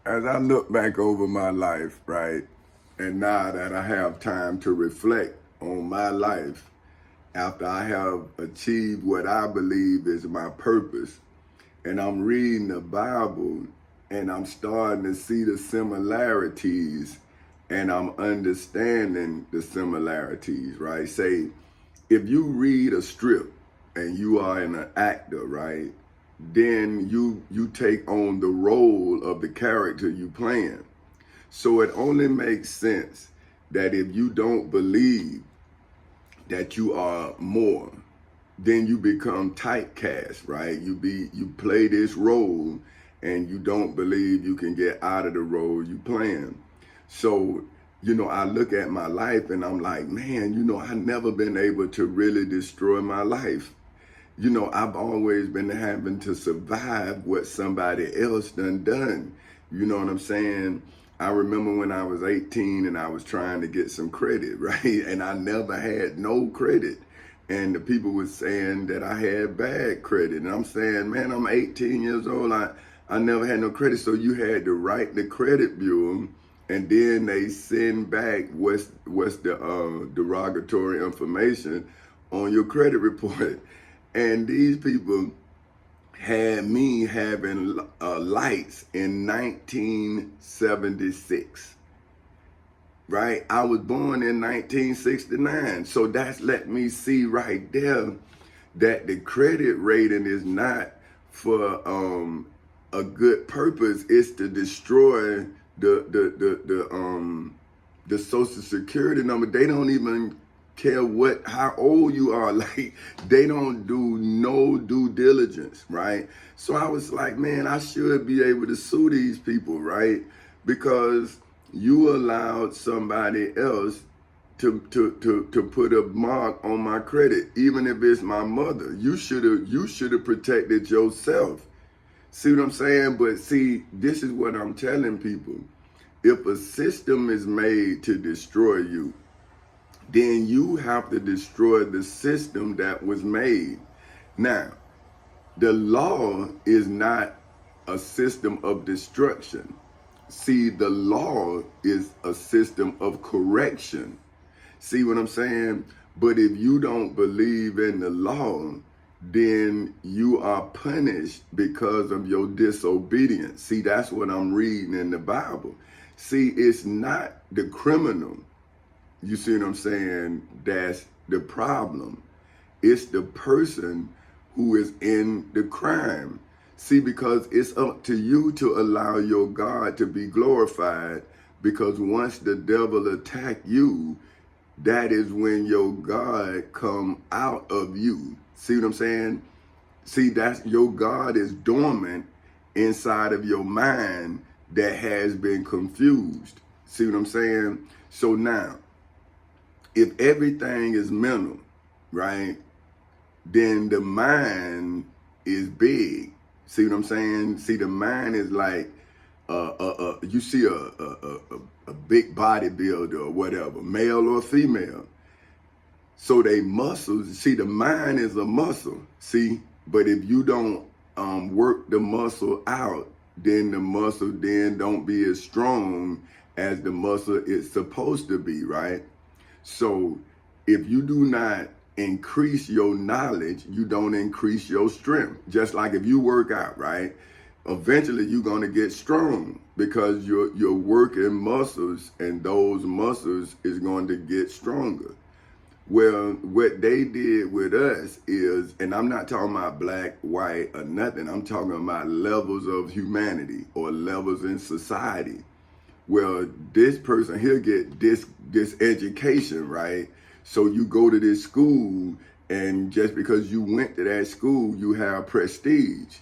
as I look back over my life, right, and now that I have time to reflect on my life after I have achieved what I believe is my purpose, and I'm reading the Bible and I'm starting to see the similarities and I'm understanding the similarities, right? Say, if you read a strip and you are an actor, right, then you take on the role of the character you playing. So it only makes sense that if you don't believe that you are more, then you become typecast, right? You play this role and you don't believe you can get out of the role you playing. So, I look at my life and I'm like, man, I never been able to really destroy my life. I've always been having to survive what somebody else done. You know what I'm saying? I remember when I was 18 and I was trying to get some credit, right? And I never had no credit. And the people were saying that I had bad credit. And I'm saying, man, I'm 18 years old. I never had no credit. So you had to write the credit bureau and then they send back what's the derogatory information on your credit report. And these people had me having lights in 1976, right? I was born in 1969. So that's let me see right there that the credit rating is not for a good purpose. It's to destroy the social security number. They don't even care how old you are. Like, they don't do no due diligence, right? So I was like, man, I should be able to sue these people, right? Because you allowed somebody else to put a mark on my credit, even if it's my mother. You should have protected yourself. See what I'm saying? But see, this is what I'm telling people. If a system is made to destroy you, then you have to destroy the system that was made. Now, the law is not a system of destruction. See, the law is a system of correction. See what I'm saying? But if you don't believe in the law, then you are punished because of your disobedience. See, that's what I'm reading in the Bible. See, it's not the criminal. You see what I'm saying? That's the problem. It's the person who is in the crime. See, because it's up to you to allow your God to be glorified, because once the devil attack you, that is when your God come out of you. See what I'm saying? See, that's your God is dormant inside of your mind that has been confused. See what I'm saying? So now, if everything is mental, right, then the mind is big. See what I'm saying? See, the mind is like, you see a big bodybuilder or whatever, male or female. So they muscles, see, the mind is a muscle, see? But if you don't work the muscle out, then the muscle then don't be as strong as the muscle is supposed to be, right? So if you do not increase your knowledge, you don't increase your strength. Just like if you work out, right? Eventually you're going to get strong because you're working muscles, and those muscles is going to get stronger. Well, what they did with us is, and I'm not talking about black, white, or nothing. I'm talking about levels of humanity or levels in society. Well, this person, he'll get this education, right? So you go to this school, and just because you went to that school, you have prestige.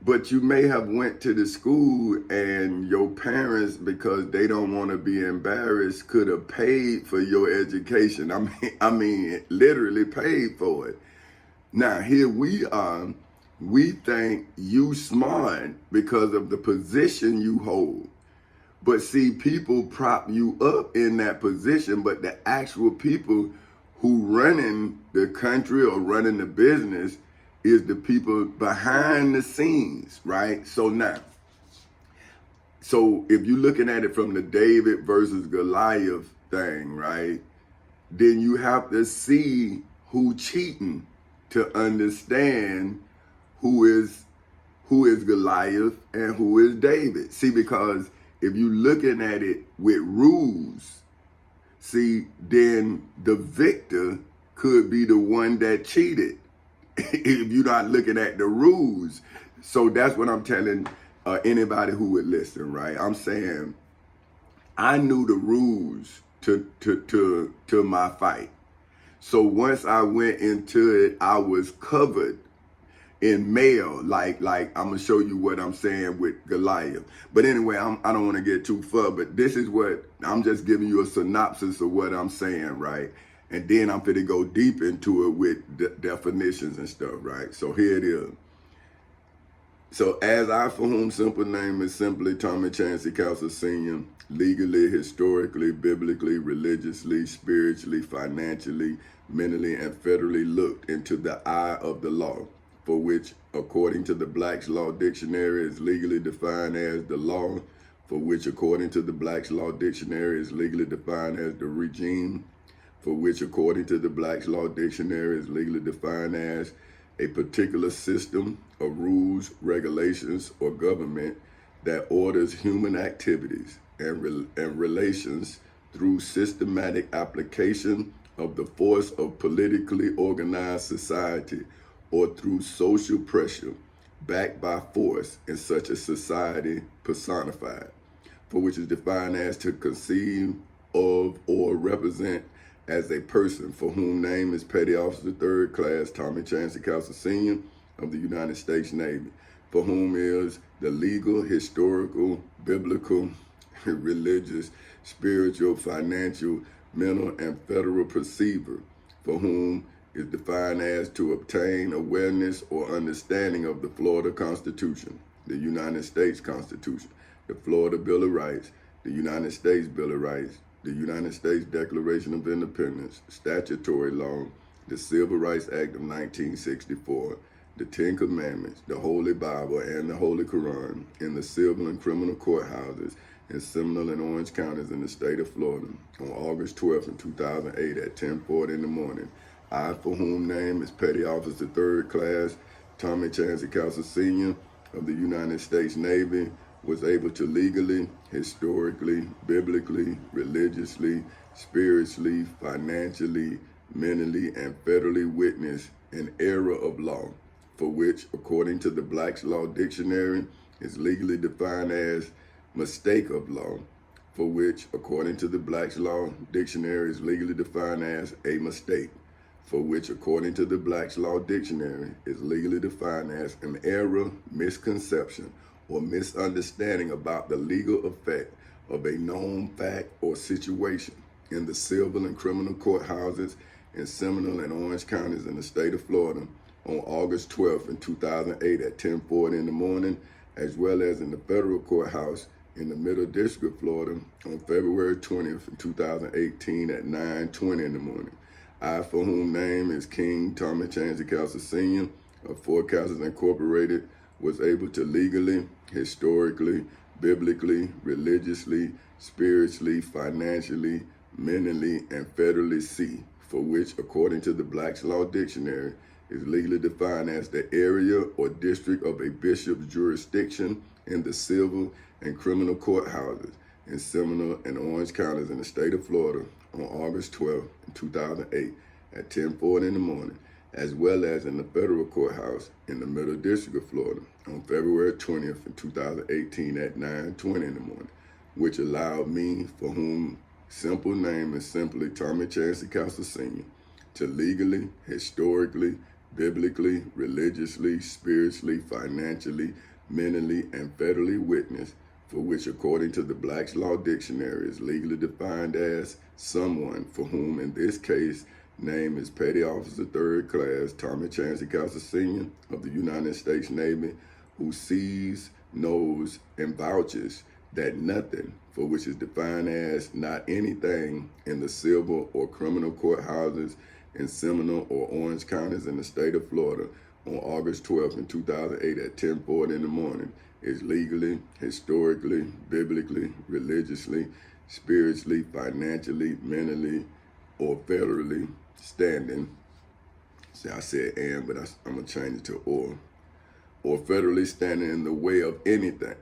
But you may have went to the school and your parents, because they don't want to be embarrassed, could have paid for your education. I mean, literally paid for it. Now, here we are. We think you smart because of the position you hold. But see, people prop you up in that position, but the actual people who running the country or running the business is the people behind the scenes, right? So now, So if you're looking at it from the David versus Goliath thing, right, then you have to see who cheating to understand who is Goliath and who is David. See, because if you're looking at it with rules, see, then the victor could be the one that cheated if you're not looking at the rules. So that's what I'm telling anybody who would listen, right? I'm saying I knew the rules to my fight. So once I went into it, I was covered in mail. Like I'm gonna show you what I'm saying with Goliath. But anyway, I don't want to get too far. But this is what I'm just giving you a synopsis of what I'm saying, right? And then I'm gonna go deep into it with definitions and stuff, right? So here it is. So as I, for whom simple name is simply Tommy Chancey Castle Sr., legally, historically, biblically, religiously, spiritually, financially, mentally, and federally looked into the eye of the law, for which, according to the Black's Law Dictionary, is legally defined as the law, for which, according to the Black's Law Dictionary, is legally defined as the regime, for which, according to the Black's Law Dictionary, is legally defined as a particular system of rules, regulations, or government that orders human activities and relations through systematic application of the force of politically organized society or through social pressure backed by force in such a society personified, for which is defined as to conceive of or represent as a person for whom name is Petty Officer 3rd Class Tommy Chancey Castle Sr. of the United States Navy, for whom is the legal, historical, biblical, religious, spiritual, financial, mental, and federal perceiver, for whom is defined as to obtain awareness or understanding of the Florida Constitution, the United States Constitution, the Florida Bill of Rights, the United States Bill of Rights, the United States Declaration of Independence, statutory law, the Civil Rights Act of 1964, the Ten Commandments, the Holy Bible, and the Holy Quran in the civil and criminal courthouses in Seminole and Orange counties in the state of Florida on August 12th in 2008 at 10:40 in the morning. I, for whom name is Petty Officer 3rd Class Tommy Chancey Castle Sr. of the United States Navy, was able to legally, historically, biblically, religiously, spiritually, financially, mentally, and federally witness an error of law, for which, according to the Black's Law Dictionary, is legally defined as mistake of law, for which, according to the Black's Law Dictionary, is legally defined as a mistake, for which, according to the Black's Law Dictionary, is legally defined as an error, misconception, or misunderstanding about the legal effect of a known fact or situation in the civil and criminal courthouses in Seminole and Orange counties in the state of Florida on August 12th in 2008 at 10:40 in the morning, as well as in the federal courthouse in the Middle District of Florida on February 20th in 2018 at 9:20 in the morning. I, for whom name is King Tommy Chancey Castle Sr. of Four Castles Incorporated, was able to legally, historically, biblically, religiously, spiritually, financially, mentally, and federally see, for which, according to the Black's Law Dictionary, is legally defined as the area or district of a bishop's jurisdiction in the civil and criminal courthouses in Seminole and Orange counties in the state of Florida on August 12, 2008 at 10:40 in the morning, as well as in the federal courthouse in the Middle District of Florida on February 20th, 2018 at 9:20 in the morning, which allowed me, for whom simple name is simply Tommy Chancey Castle Sr., to legally, historically, biblically, religiously, spiritually, financially, mentally, and federally witness, for which, according to the Black's Law Dictionary, is legally defined as someone for whom, in this case, name is Petty Officer 3rd Class Tommy Chancey Castle Sr. of the United States Navy, who sees, knows, and vouches that nothing, for which is defined as not anything, in the civil or criminal courthouses in Seminole or Orange counties in the state of Florida on August 12th in 2008 at 10:40 in the morning is legally, historically, biblically, religiously, spiritually, financially, mentally, or federally standing. See, I said and, but I'm going to change it to or federally standing in the way of anything.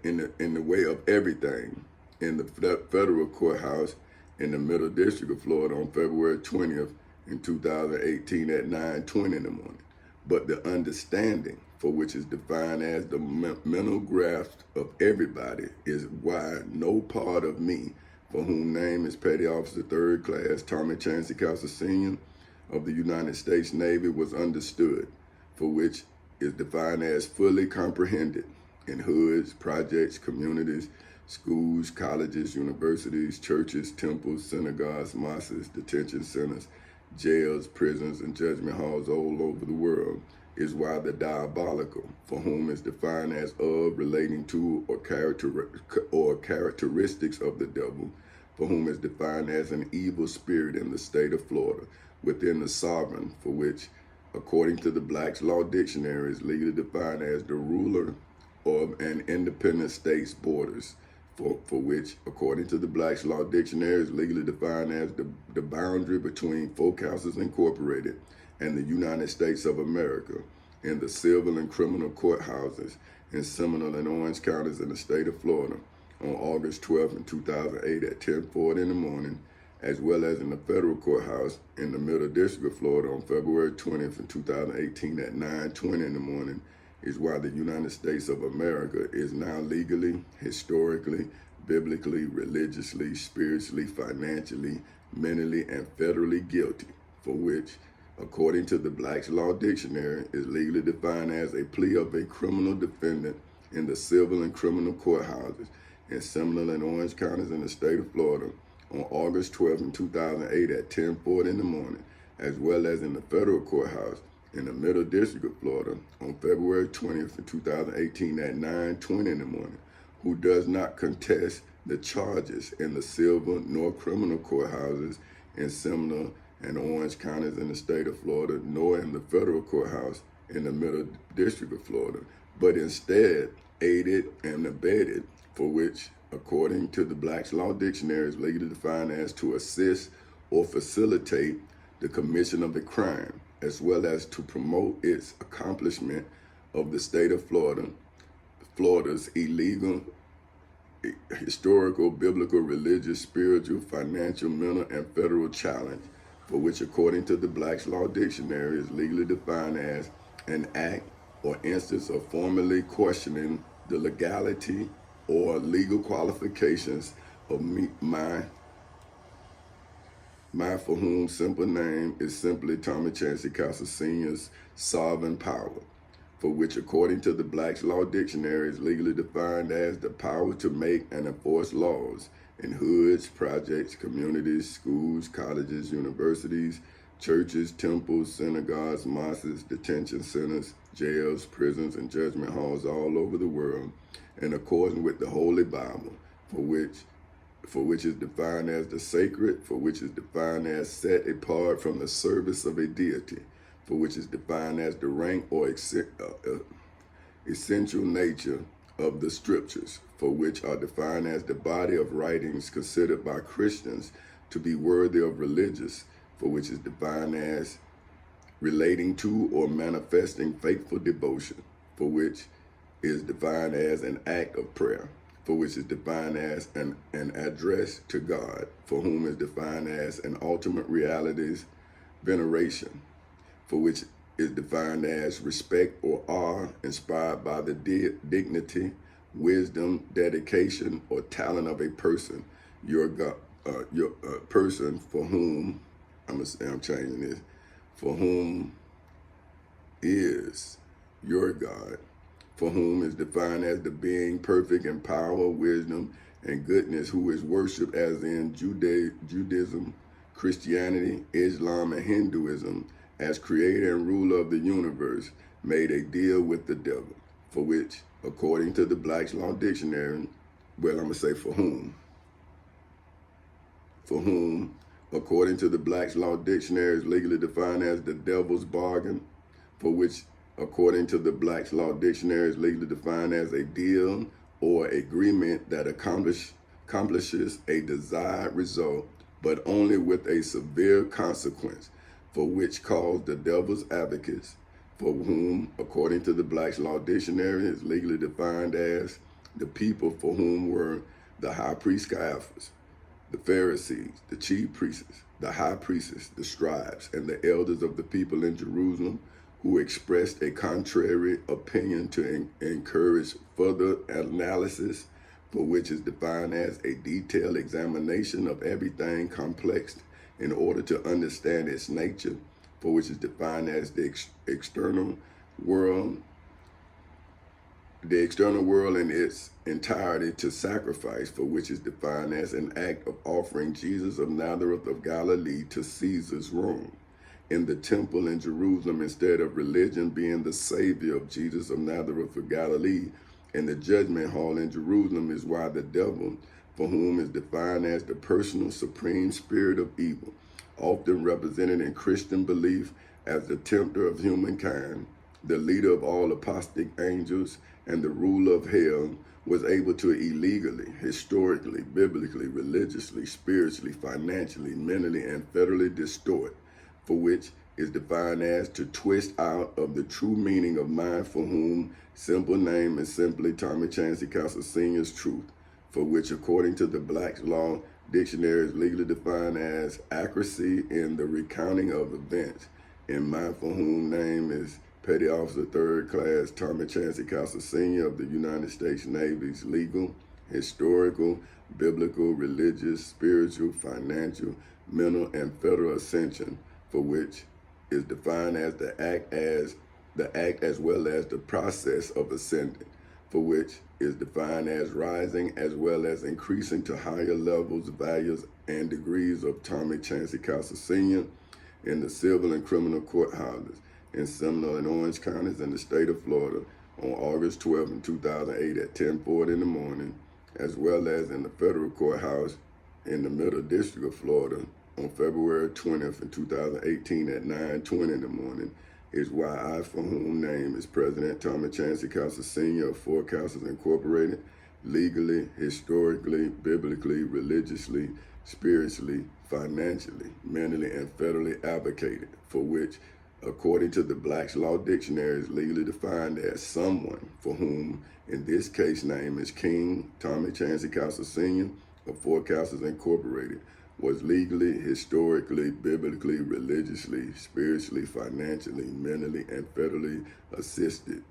In the way of everything in the federal courthouse in the Middle District of Florida on February 20th in 2018 at 9:20 in the morning. But the understanding, for which is defined as the mental grasp of everybody, is why no part of me, for whom name is Petty Officer 3rd Class Tommy Chancey Castle Sr. of the United States Navy, was understood, for which is defined as fully comprehended in hoods, projects, communities, schools, colleges, universities, churches, temples, synagogues, mosques, detention centers, jails, prisons, and judgment halls all over the world, is why the diabolical, for whom is defined as of, relating to, or characteristics of the devil, for whom is defined as an evil spirit in the state of Florida, within the sovereign, for which, according to the Black's Law Dictionary, is legally defined as the ruler of an independent state's borders, for which, according to the Black's Law Dictionary, is legally defined as the boundary between Folk Houses Incorporated and the United States of America, in the civil and criminal courthouses in Seminole and Orange counties in the state of Florida on August 12th in 2008 at 10:40 in the morning, as well as in the federal courthouse in the Middle District of Florida on February 20th in 2018 at 9:20 in the morning, is why the United States of America is now legally, historically, biblically, religiously, spiritually, financially, mentally, and federally guilty, for which, according to the Black's Law Dictionary, is legally defined as a plea of a criminal defendant in the civil and criminal courthouses in Seminole and Orange counties in the state of Florida on August 12th in 2008 at 10:40 in the morning, as well as in the federal courthouse in the Middle District of Florida on February 20th in 2018 at 9:20 in the morning, who does not contest the charges in the civil nor criminal courthouses in Seminole and Orange counties in the state of Florida, nor in the federal courthouse in the Middle District of Florida, but instead aided and abetted, for which, according to the Black's Law Dictionary, is legally defined as to assist or facilitate the commission of a crime, as well as to promote its accomplishment of the state of Florida's illegal, historical, biblical, religious, spiritual, financial, mental, and federal challenge, for which, according to the Black's Law Dictionary, is legally defined as an act or instance of formally questioning the legality or legal qualifications of my for whom simple name is simply Tommy Chancey Castle Sr.'s sovereign power, for which, according to the Black's Law Dictionary, is legally defined as the power to make and enforce laws in hoods, projects, communities, schools, colleges, universities, churches, temples, synagogues, mosques, detention centers, jails, prisons, and judgment halls all over the world, in accordance with the Holy Bible, for which is defined as the sacred, for which is defined as set apart from the service of a deity, for which is defined as the rank or essential nature of the scriptures, for which are defined as the body of writings considered by Christians to be worthy of religious, for which is defined as relating to or manifesting faithful devotion, for which is defined as an act of prayer, for which is defined as an address to God, for whom is defined as an ultimate reality's veneration, for which is defined as respect or awe inspired by the dignity, wisdom, dedication, or talent of a person, your person for whom, I'm changing this, for whom is your God, for whom is defined as the being perfect in power, wisdom, and goodness, who is worshipped as in Judaism, Christianity, Islam, and Hinduism, as creator and ruler of the universe, made a deal with the devil, for which, according to the Black's Law Dictionary, well, I'm going to say for whom, according to the Black's Law Dictionary, is legally defined as the devil's bargain, for which according to the Black's Law Dictionary, is legally defined as a deal or agreement that accomplishes a desired result, but only with a severe consequence, for which cause the devil's advocates, for whom, according to the Black's Law Dictionary, is legally defined as the people for whom were the high priest Caiaphas, the Pharisees, the chief priests, the high priestess, the scribes, and the elders of the people in Jerusalem, who expressed a contrary opinion to encourage further analysis, for which is defined as a detailed examination of everything complex in order to understand its nature, for which is defined as the external world in its entirety to sacrifice, for which is defined as an act of offering Jesus of Nazareth of Galilee to Caesar's Rome in the temple in Jerusalem, instead of religion being the savior of Jesus of Nazareth of Galilee in the judgment hall in Jerusalem, is why the devil, for whom is defined as the personal supreme spirit of evil, often represented in Christian belief as the tempter of humankind, the leader of all apostate angels, and the ruler of hell, was able to illegally, historically, biblically, religiously, spiritually, financially, mentally, and federally distort, for which is defined as to twist out of the true meaning of mine, for whom simple name is simply Tommy Chancey Castle Sr.'s truth, for which, according to the Black's Law Dictionary, is legally defined as accuracy in the recounting of events, in mine for whom name is Petty Officer Third Class Tommy Chancey Castle Sr. of the United States Navy's legal, historical, biblical, religious, spiritual, financial, mental, and federal ascension, for which is defined as the act as well as the process of ascending, for which is defined as rising as well as increasing to higher levels, values, and degrees of Tommy Chancey Castle Sr. in the civil and criminal courthouses in Seminole and Orange counties in the state of Florida on August 12, 2008 at 10:40 in the morning, as well as in the federal courthouse in the Middle District of Florida on February 20th, 2018 at 9:20 in the morning, is why I, for whom name is President Tommy Chancey Castle Sr. of Four Castles Incorporated, legally, historically, biblically, religiously, spiritually, financially, mentally, and federally advocated, for which, according to the Black's Law Dictionary, is legally defined as someone for whom, in this case, name is King Tommy Chancey Castle Sr. of Four Castles Incorporated, was legally, historically, biblically, religiously, spiritually, financially, mentally, and federally assisted,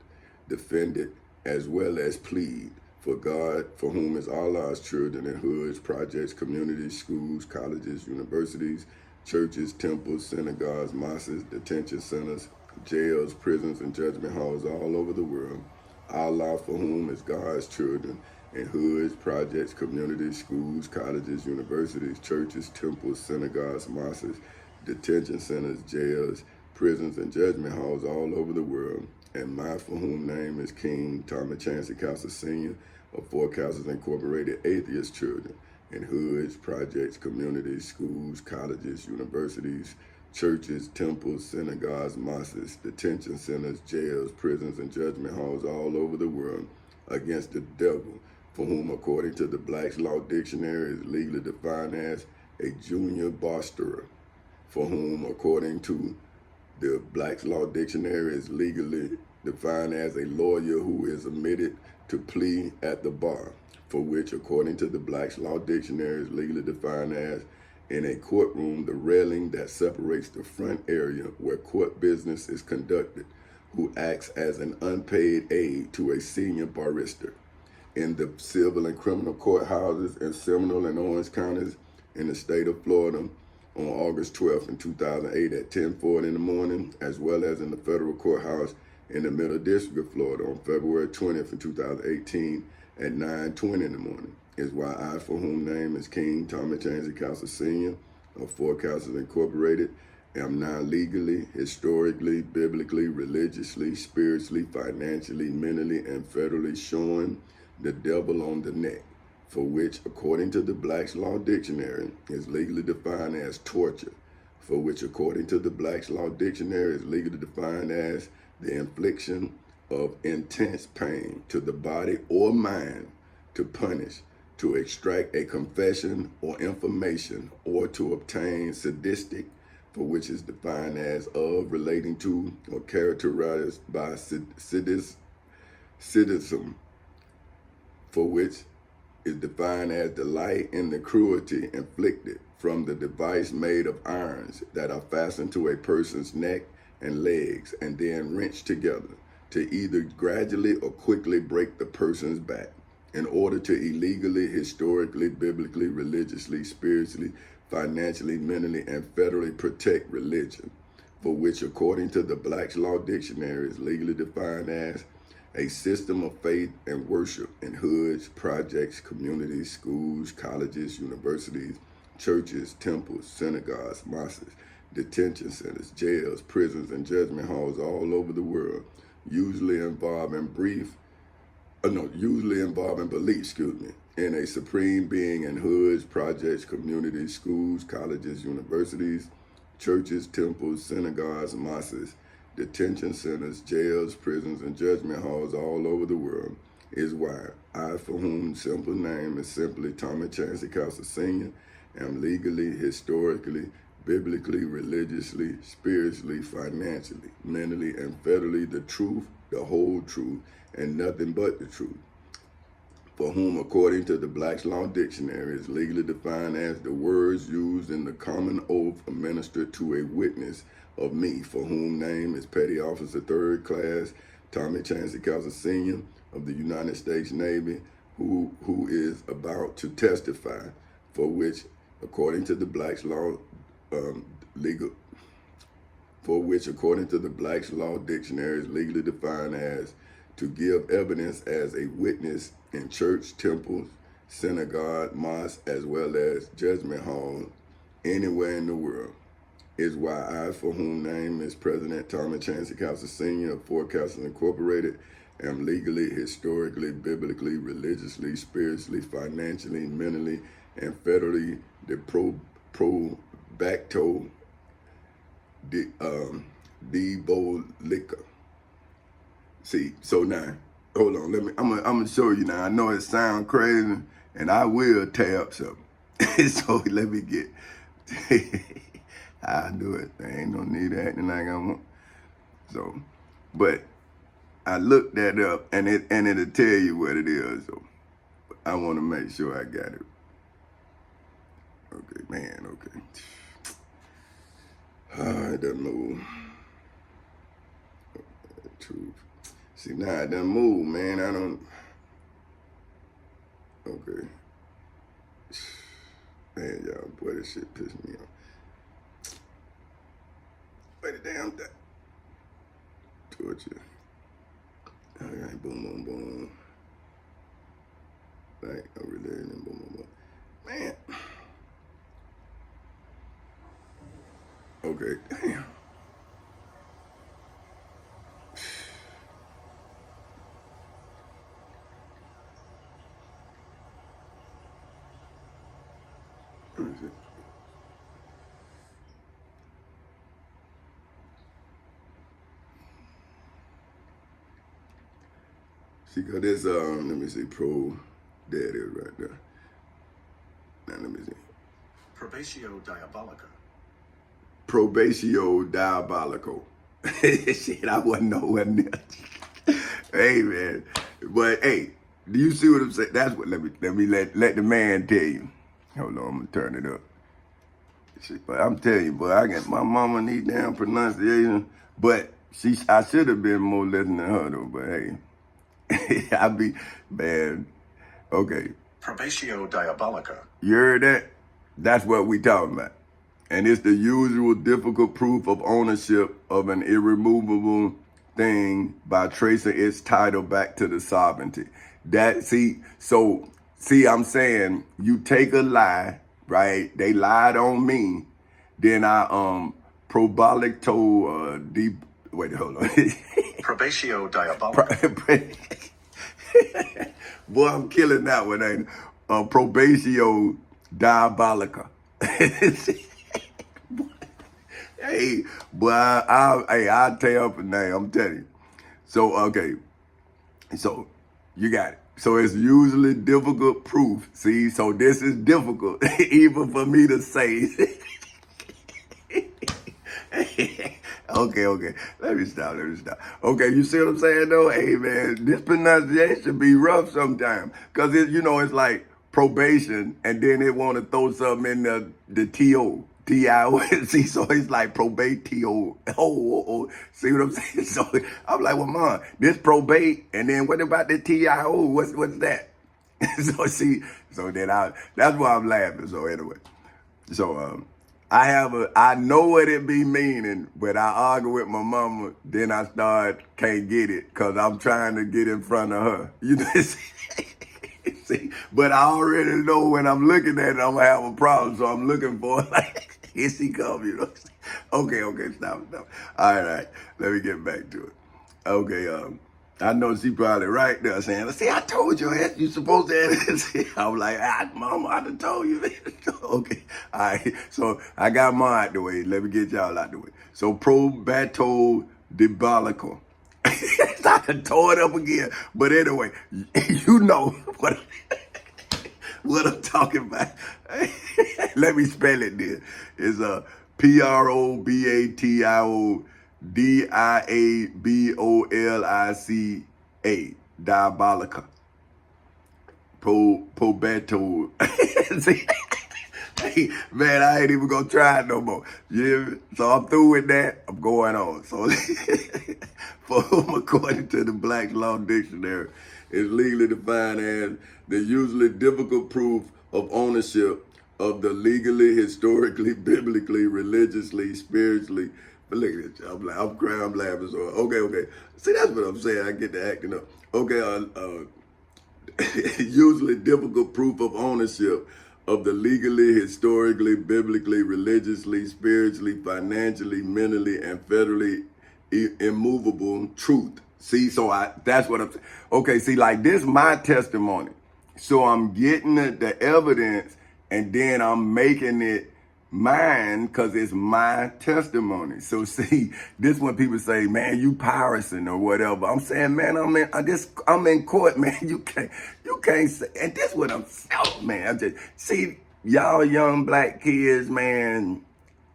defended, as well as plead for God, for whom is Allah's children in hoods, projects, communities, schools, colleges, universities, churches, temples, synagogues, mosques, detention centers, jails, prisons, and judgment halls all over the world. Allah, for whom is God's children in hoods, projects, communities, schools, colleges, universities, churches, temples, synagogues, mosques, detention centers, jails, prisons, and judgment halls all over the world. And my, for whom name is King Tommy Chancey Castle Sr. of Four Castles Incorporated, atheist children in hoods, projects, communities, schools, colleges, universities, churches, temples, synagogues, mosques, detention centers, jails, prisons, and judgment halls all over the world against the devil, for whom, according to the Black's Law Dictionary, is legally defined as a junior barrister, for whom, according to the Black's Law Dictionary, is legally defined as a lawyer who is admitted to plea at the bar, for which, according to the Black's Law Dictionary, is legally defined as in a courtroom, the railing that separates the front area where court business is conducted, who acts as an unpaid aide to a senior barrister. In the civil and criminal courthouses in Seminole and Orange counties in the state of Florida on August 12th, 2008 at 10:40 in the morning, as well as in the federal courthouse in the Middle District of Florida on February 20th, 2018 at 9:20 in the morning, is why I, for whom name is King Tommy Chancey Castle Sr. of Four Castles Incorporated, am now legally, historically, biblically, religiously, spiritually, financially, mentally, and federally showing the devil on the neck, for which, according to the Black's Law Dictionary, is legally defined as torture, for which, according to the Black's Law Dictionary, is legally defined as the infliction of intense pain to the body or mind, to punish, to extract a confession or information, or to obtain sadistic, for which is defined as of, relating to, or characterized by sadism, for which is defined as delight in the cruelty inflicted from the device made of irons that are fastened to a person's neck and legs and then wrenched together to either gradually or quickly break the person's back in order to illegally, historically, biblically, religiously, spiritually, financially, mentally, and federally protect religion, for which, according to the Black's Law Dictionary, is legally defined as a system of faith and worship in hoods, projects, communities, schools, colleges, universities, churches, temples, synagogues, mosques, detention centers, jails, prisons, and judgment halls all over the world, usually involving belief, in a supreme being in hoods, projects, communities, schools, colleges, universities, churches, temples, synagogues, mosques, detention centers, jails, prisons, and judgment halls all over the world, is why I, for whom simple name is simply Tommy Chancey Castle Sr., am legally, historically, biblically, religiously, spiritually, financially, mentally, and federally the truth, the whole truth, and nothing but the truth. For whom, according to the Black's Law Dictionary, is legally defined as the words used in the common oath administered to a witness of me, for whom name is Petty Officer 3rd Class Tommy Chancey Castle Sr. of the United States Navy, who is about to testify, for which, according to the Black's Law according to the Black's Law Dictionary, is legally defined as to give evidence as a witness in church, temples, synagogue, mosque, as well as judgment hall anywhere in the world, is why I, for whom name is President Tommy Chancey Castle Sr. of Fort Castle Incorporated, am legally, historically, biblically, religiously, spiritually, financially, mentally, and federally the pro bacto liquor. See, so now, hold on, I'm gonna show you now. I know it sounds crazy, and I will tab something. So let me get, I'll do it. I ain't no need acting like I want. So, but I looked that up, and it'll tell you what it is. So I want to make sure I got it. Okay, man, okay. It doesn't move. Truth. See, now it doesn't move, man. I don't. Okay. Man, y'all, boy, this shit pissed me off. Wait a damn thing. Torture. All right, boom, boom, boom. Like, over there, and then boom, boom, boom. Man. Okay, damn. What is it? See, cause this, let me see, there it is right there. Now, let me see. Probatio Diabolica. Probatio Diabolico. Shit, I wasn't nowhere near. Hey, man. But, hey, do you see what I'm saying? That's what, let the man tell you. Hold on, I'm gonna turn it up. Shit, but I'm telling you, boy, I got my mama need damn pronunciation, but I should have been more listening to her though, but hey, I be, man, okay. Probatio Diabolica. You heard that? That's what we talking about. And it's the usual difficult proof of ownership of an irremovable thing by tracing its title back to the sovereignty. I'm saying you take a lie, right? They lied on me. Then I probolic told wait, hold on. Probatio Diabolica. Boy, I'm killing that one, ain't it? Probatio Diabolica. Hey, but I'll tell you now, I'm telling you. So, okay. So, you got it. So, it's usually difficult proof. See, so this is difficult, even for me to say. Okay. Let me stop. Okay, you see what I'm saying though? Hey man, this pronunciation be rough sometimes. Cause it's like probation and then they want to throw something in the T-O. T-I-O. See, so it's like probate T-O. Oh. See what I'm saying? So I'm like, well, Mom, this probate and then what about the T-I-O? What's that? So see, so then that's why I'm laughing. So anyway. So I know what it be meaning, but I argue with my mama, then I can't get it, cause I'm trying to get in front of her. You know, see, but I already know when I'm looking at it, I'm gonna have a problem, so I'm looking for it, like, here she come, you know. Okay, stop. All right, let me get back to it. Okay, I know she probably right there saying, see, I told you, you supposed to. I'm like, Mama, I done told you. Okay, all right. So I got mine out the way. Let me get y'all out the way. So probato diabolical. I done tore it up again. But anyway, you know what I'm talking about. Let me spell it then. It's PROBATIO DIABOLICA, diabolica. Probato. See, hey, man, I ain't even gonna try it no more. Yeah, so I'm through with that. I'm going on. So, for whom, according to the Black's Law Dictionary, is legally defined as the usually difficult proof of ownership of the legally, historically, biblically, religiously, spiritually. But look at this. I'm crying, I'm laughing. So okay. See, that's what I'm saying. I get to acting up. Okay, usually difficult proof of ownership of the legally, historically, biblically, religiously, spiritually, financially, mentally, and federally immovable truth. See, so that's what I'm saying. Okay, see, like this my testimony. So I'm getting the evidence and then I'm making it mine because it's my testimony. So see, this when people say, man, you pirating or whatever. I'm saying, man, I'm in court, man. You can't say, and this what I'm saying, man. I'm just, see, y'all young black kids, man,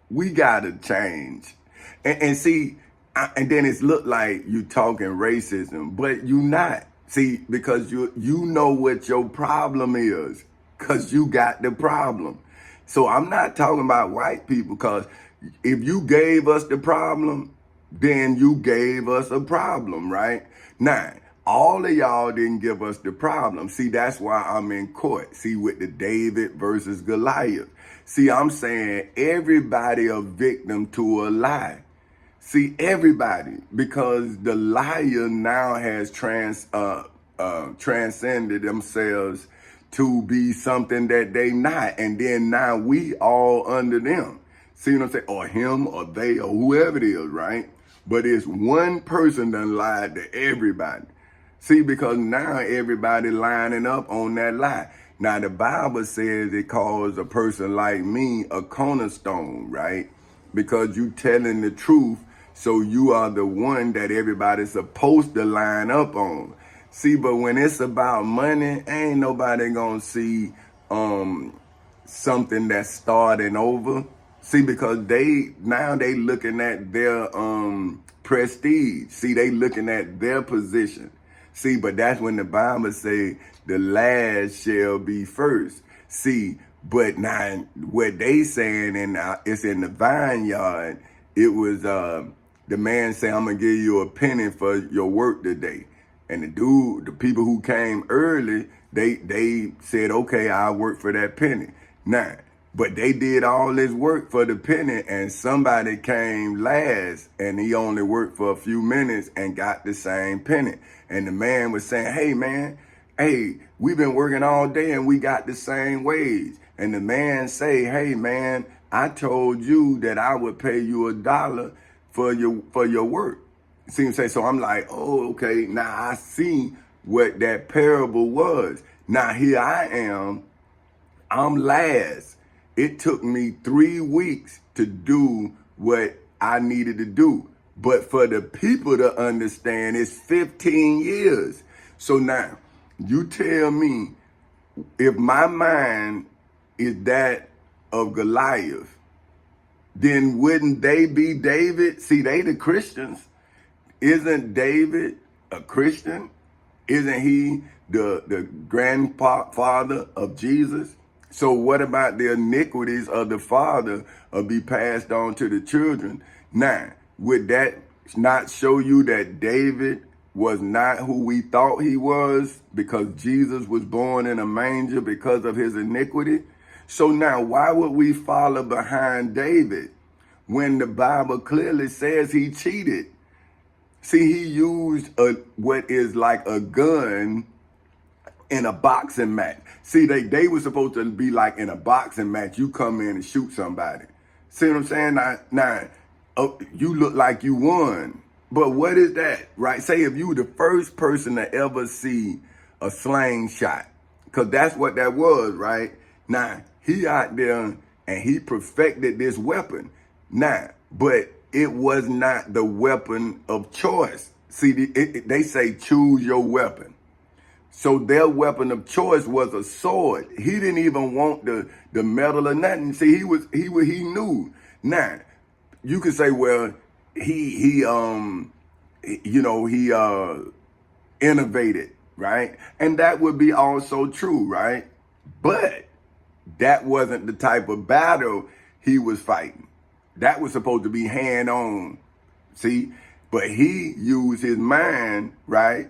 we gotta change. And see, and then it's look like you talking racism, but you not. See, because you know what your problem is, because you got the problem. So I'm not talking about white people, because if you gave us the problem, then you gave us a problem, right? Now, all of y'all didn't give us the problem. See, that's why I'm in court. See, with the David versus Goliath. See, I'm saying everybody a victim to a lie. See, everybody, because the liar now has transcended themselves to be something that they not. And then now we all under them. See what I'm saying? Or him or they or whoever it is, right? But it's one person that lied to everybody. See, because now everybody lining up on that lie. Now the Bible says it calls a person like me a cornerstone, right? Because you telling the truth, so you are the one that everybody's supposed to line up on. See, but when it's about money, ain't nobody gonna see something that's starting over. See, because they looking at their prestige. See, they looking at their position. See, but that's when the Bible say the last shall be first. See, but now what they saying, and it's in the vineyard, it was the man saying, I'm gonna give you a penny for your work today. And the people who came early, they said, okay, I'll work for that penny. Now, but they did all this work for the penny, and somebody came last and he only worked for a few minutes and got the same penny. And the man was saying, hey man, we've been working all day and we got the same wage. And the man say, hey man, I told you that I would pay you $1 for your work. See what I'm saying? So I'm like, oh, okay, now I see what that parable was. Now here I am, I'm last. It took me 3 weeks to do what I needed to do. But for the people to understand, it's 15 years. So now, you tell me, if my mind is that of Goliath, then wouldn't they be David? See, they the Christians. Isn't David a Christian? Isn't he the grandfather of Jesus? So what about the iniquities of the father be passed on to the children? Now, would that not show you that David was not who we thought he was, because Jesus was born in a manger because of his iniquity? So now, why would we follow behind David when the Bible clearly says he cheated? See, he used what is like a gun in a boxing match. See, they were supposed to be like in a boxing match. You come in and shoot somebody. See what I'm saying? Now, you look like you won. But what is that, right? Say if you were the first person to ever see a slingshot, because that's what that was, right? Now, he out there and he perfected this weapon. Now, but it was not the weapon of choice. See, they say choose your weapon. So their weapon of choice was a sword. He didn't even want the metal or nothing. See, he knew. Now, you could say, well, he innovated, right? And that would be also true, right? But that wasn't the type of battle he was fighting. That was supposed to be hand-on, see? But he used his mind, right?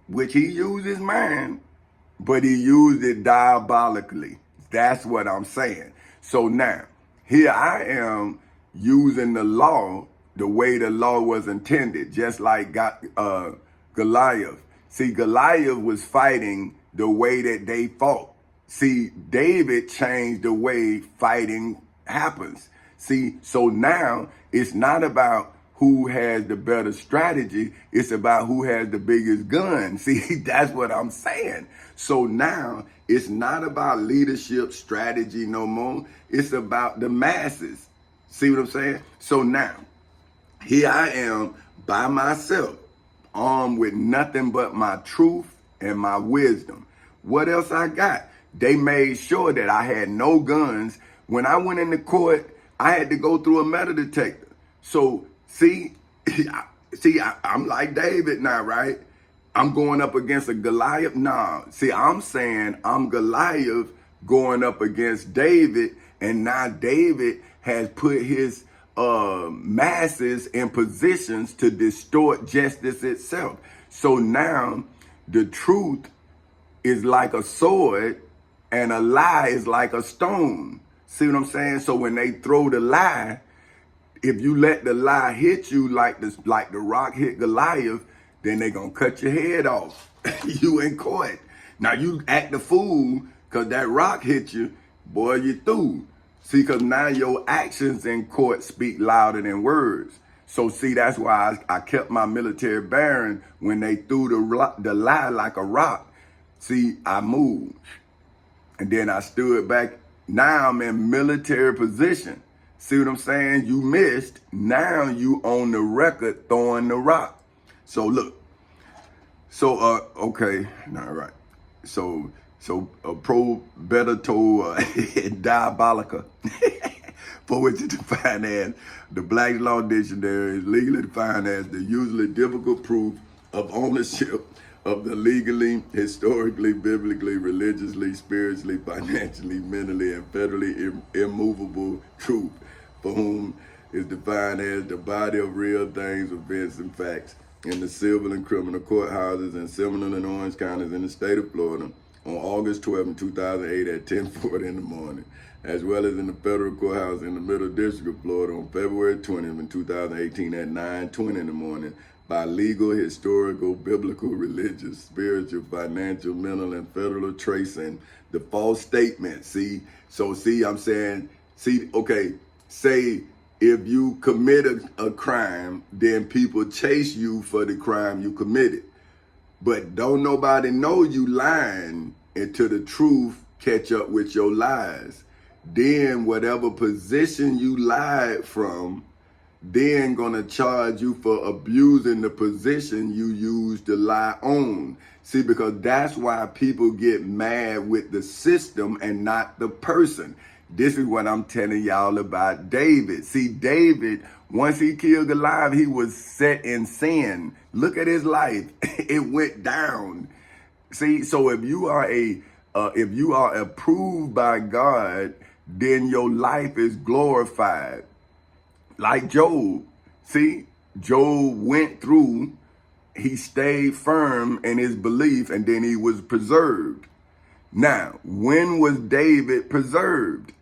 Which he used his mind, but he used it diabolically. That's what I'm saying. So now, here I am using the law the way the law was intended, just like Goliath. See, Goliath was fighting the way that they fought. See, David changed the way fighting happens. See, so now it's not about who has the better strategy. It's about who has the biggest gun. See, that's what I'm saying. So now it's not about leadership strategy no more. It's about the masses. See what I'm saying? So now, here I am by myself, armed with nothing but my truth and my wisdom. What else I got? They made sure that I had no guns. When I went into court, I had to go through a metal detector. So, see, I'm like David now, right? I'm going up against a Goliath. Nah, see, I'm saying I'm Goliath going up against David, and now David has put his masses in positions to distort justice itself. So now the truth is like a sword and a lie is like a stone. See what I'm saying? So when they throw the lie, if you let the lie hit you like the rock hit Goliath, then they gonna cut your head off. You in court. Now you act the fool because that rock hit you, boy, you through. See, because now your actions in court speak louder than words. So see, that's why I kept my military bearing when they threw the lie like a rock. See, I moved. And then I stood back. Now I'm in military position. See what I'm saying? You missed. Now you on the record throwing the rock. So look. So, okay. All right. So pro better-to diabolica, for which is defined as the Black's Law Dictionary, is legally defined as the usually difficult proof of ownership of the legally, historically, biblically, religiously, spiritually, financially, mentally, and federally immovable truth, for whom is defined as the body of real things, events, and facts in the civil and criminal courthouses in Seminole and Orange counties in the state of Florida on August 12, 2008 at 10:40 in the morning, as well as in the federal courthouse in the Middle District of Florida on February 20th, 2018 at 9:20 in the morning by legal, historical, biblical, religious, spiritual, financial, mental, and federal tracing the false statement. See, I'm saying, okay, say if you commit a crime, then people chase you for the crime you committed. But don't nobody know you lying until the truth catch up with your lies. Then whatever position you lied from, then gonna charge you for abusing the position you used to lie on. See, because that's why people get mad with the system and not the person. This is what I'm telling y'all about David. See, David, once he killed Goliath, he was set in sin. Look at his life. It went down. See, so if you are approved by God, then your life is glorified. Like Job. See, Job went through, he stayed firm in his belief, and then he was preserved. Now, when was David preserved?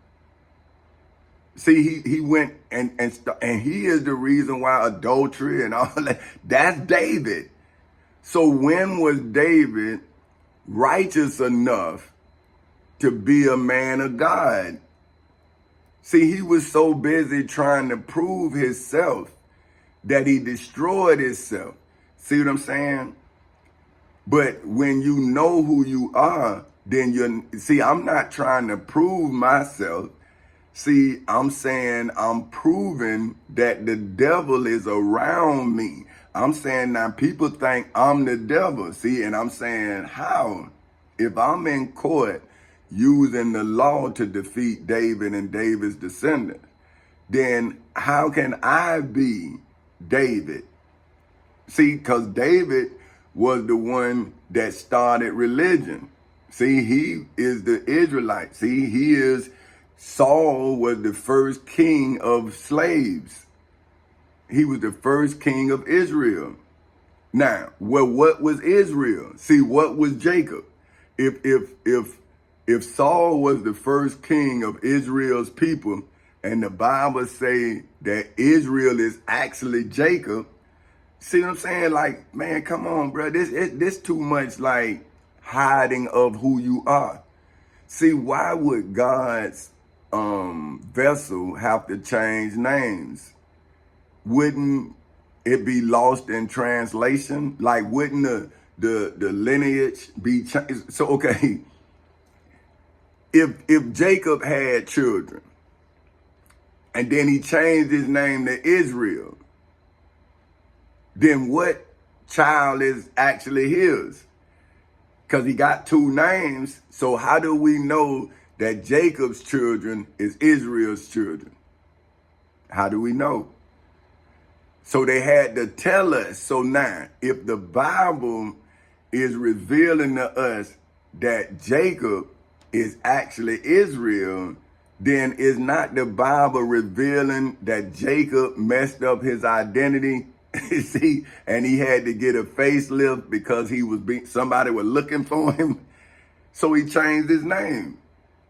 See, he went and he is the reason why adultery and all that, that's David. So when was David righteous enough to be a man of God? See, he was so busy trying to prove himself that he destroyed himself. See what I'm saying? But when you know who you are, then I'm not trying to prove myself. See, I'm saying I'm proving that the devil is around me. I'm saying now people think I'm the devil. See, and I'm saying how? If I'm in court using the law to defeat David and David's descendant, then how can I be David? See, because David was the one that started religion. See, he is the Israelite. See, Saul was the first king of slaves. He was the first king of Israel. Now, well, what was Israel? See, what was Jacob? If Saul was the first king of Israel's people, and the Bible say that Israel is actually Jacob, see what I'm saying? Like, man, come on, bro. This too much like hiding of who you are. See, why would God's vessel have to change names? Wouldn't it be lost in translation? Like, wouldn't the lineage be changed? So, okay, if Jacob had children and then he changed his name to Israel, then what child is actually his? Because he got two names. So how do we know that Jacob's children is Israel's children? How do we know? So they had to tell us. So now, if the Bible is revealing to us that Jacob is actually Israel, then is not the Bible revealing that Jacob messed up his identity? See, and he had to get a facelift because somebody was looking for him. So he changed his name.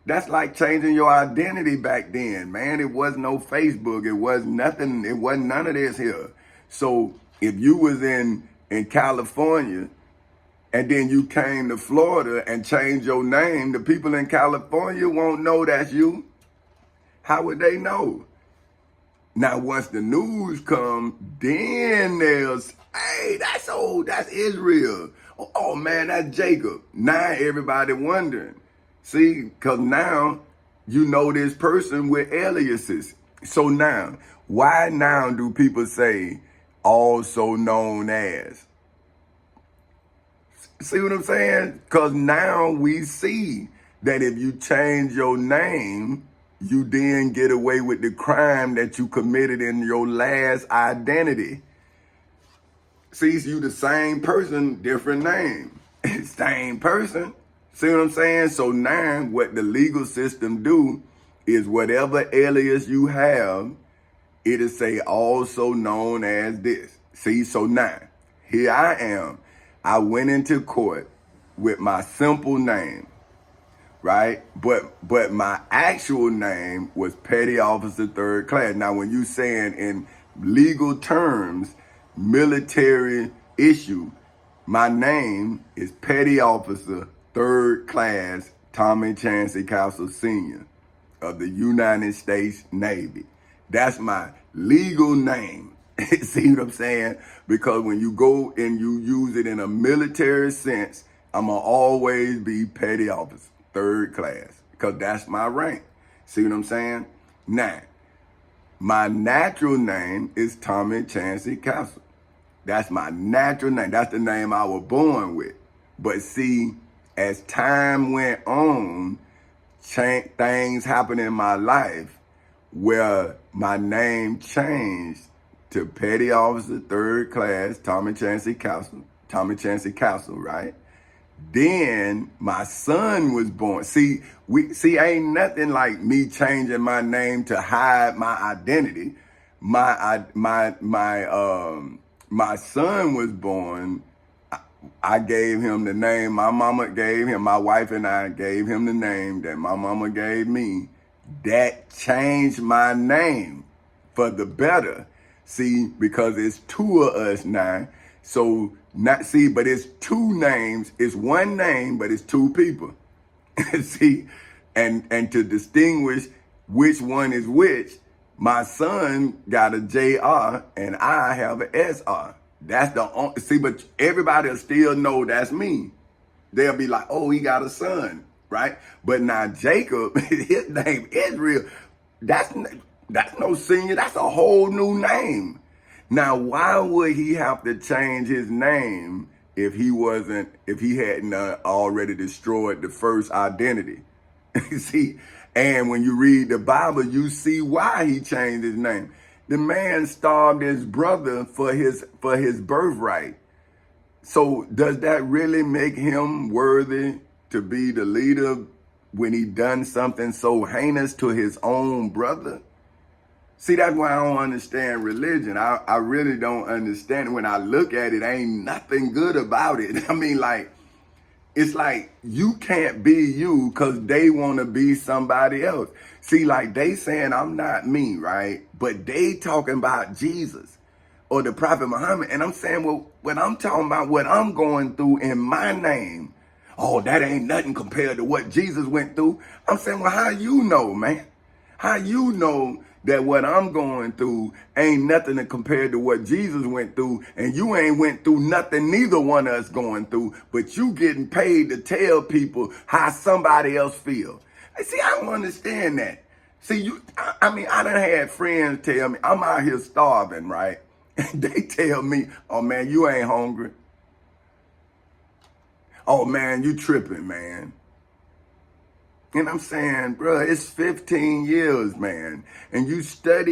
That's like changing your identity back then, man. It was no Facebook. It was nothing. It wasn't none of this here. So if you was in California and then you came to Florida and changed your name, the people in California won't know that's you. How would they know? Now, once the news comes, then they'll say, hey, that's Israel. Oh, man, that's Jacob. Now everybody wondering. See, because now you know this person with aliases. So now, why now do people say also known as? See what I'm saying? Because now we see that if you change your name, you then get away with the crime that you committed in your last identity. See, you the same person, different name. Same person. See what I'm saying? So now what the legal system do is whatever alias you have, it'll say also known as this. See, so now here I am. I went into court with my simple name. Right? But my actual name was Petty Officer Third Class. Now, when you saying in legal terms, military issue, my name is Petty Officer Third Class Tommy Chancey Castle Sr. of the United States Navy. That's my legal name. See what I'm saying? Because when you go and you use it in a military sense, I'm going to always be Petty Officer Third Class, because that's my rank. See what I'm saying? Now, My natural name is Tommy Chancey Castle. That's my natural name. That's the name I was born with. But see, as time went on, things happened in my life where my name changed to Petty Officer 3rd Class Tommy Chancey Castle, right? Then my son was born. See, ain't nothing like me changing my name to hide my identity. My son was born. I gave him the name my mama gave him. My wife and I gave him the name that my mama gave me. That changed my name for the better. See, because it's two of us now. So but it's two names. It's one name, but it's two people. See, and to distinguish which one is which, my son got a JR and I have an SR. That's the only, see, but everybody will still know that's me. They'll be like, oh, he got a son, right? But now Jacob, his name Israel, that's no senior, that's a whole new name. Now, why would he have to change his name if he hadn't already destroyed the first identity? See, and when you read the Bible, you see why he changed his name. The man starved his brother for his birthright. So does that really make him worthy to be the leader when he done something so heinous to his own brother? See, that's why I don't understand religion. I really don't understand it. When I look at it, ain't nothing good about it. I mean, like, it's like you can't be you because they want to be somebody else. See, like they saying I'm not me, right? But they talking about Jesus or the Prophet Muhammad. And I'm saying, well, when I'm talking about what I'm going through in my name, oh, that ain't nothing compared to what Jesus went through. I'm saying, well, how you know, man? How you know that what I'm going through ain't nothing compared to what Jesus went through, and you ain't went through nothing neither one of us going through, but you getting paid to tell people how somebody else feel. See, I don't understand that. See, I mean, I done had friends tell me, I'm out here starving, right? And they tell me, oh man, you ain't hungry. Oh man, you tripping, man. And I'm saying, bro, it's 15 years, man. And you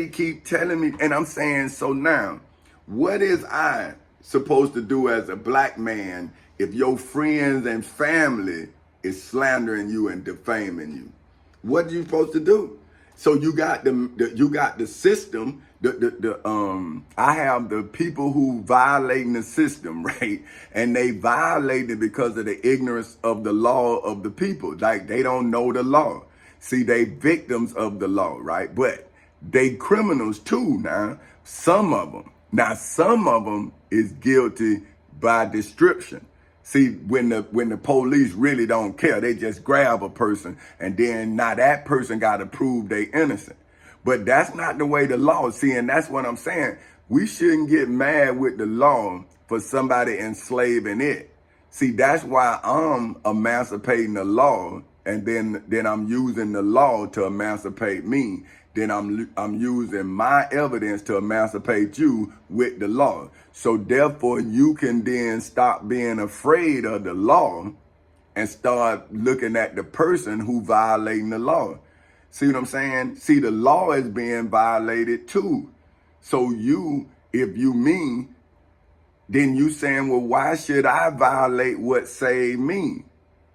keep telling me. And I'm saying, so now, what is I supposed to do as a black man if your friends and family is slandering you and defaming you? What are you supposed to do? So you got the system. I have the people who violating the system, right? And they violate it because of the ignorance of the law of the people. Like they don't know the law. See, they victims of the law, right? But they criminals too now. Some of them. Now, some of them is guilty by description. See, when the police really don't care, they just grab a person and then now that person got to prove they innocent. But that's not the way the law is. See, and that's what I'm saying. We shouldn't get mad with the law for somebody enslaving it. See, that's why I'm emancipating the law, and then I'm using the law to emancipate me. Then I'm using my evidence to emancipate you with the law. So therefore, you can then stop being afraid of the law and start looking at the person who violating the law. See what I'm saying? See, the law is being violated too. So if you mean, then you saying, well, why should I violate what saved me?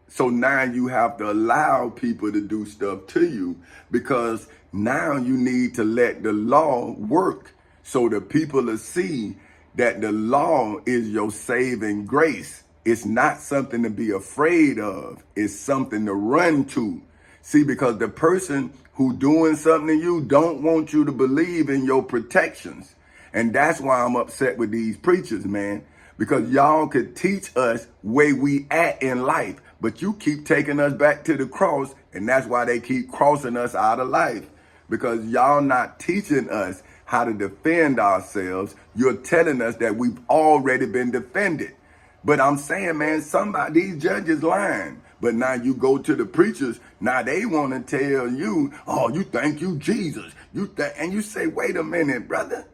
So now you have to allow people to do stuff to you because now you need to let the law work so the people will see that the law is your saving grace. It's not something to be afraid of. It's something to run to. See, because the person who doing something to you don't want you to believe in your protections. And that's why I'm upset with these preachers, man. Because y'all could teach us where we at in life, but you keep taking us back to the cross, and that's why they keep crossing us out of life. Because y'all not teaching us how to defend ourselves. You're telling us that we've already been defended. But I'm saying, man, these judges lying. But now you go to the preachers, now they want to tell you, oh, you think you Jesus. And you say, wait a minute, brother.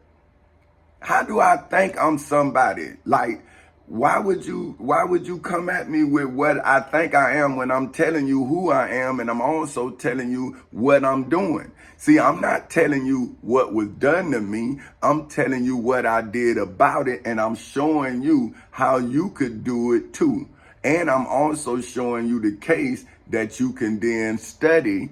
How do I think I'm somebody? Like, why would you come at me with what I think I am when I'm telling you who I am, and I'm also telling you what I'm doing? See, I'm not telling you what was done to me. I'm telling you what I did about it, and I'm showing you how you could do it too. And I'm also showing you the case that you can then study.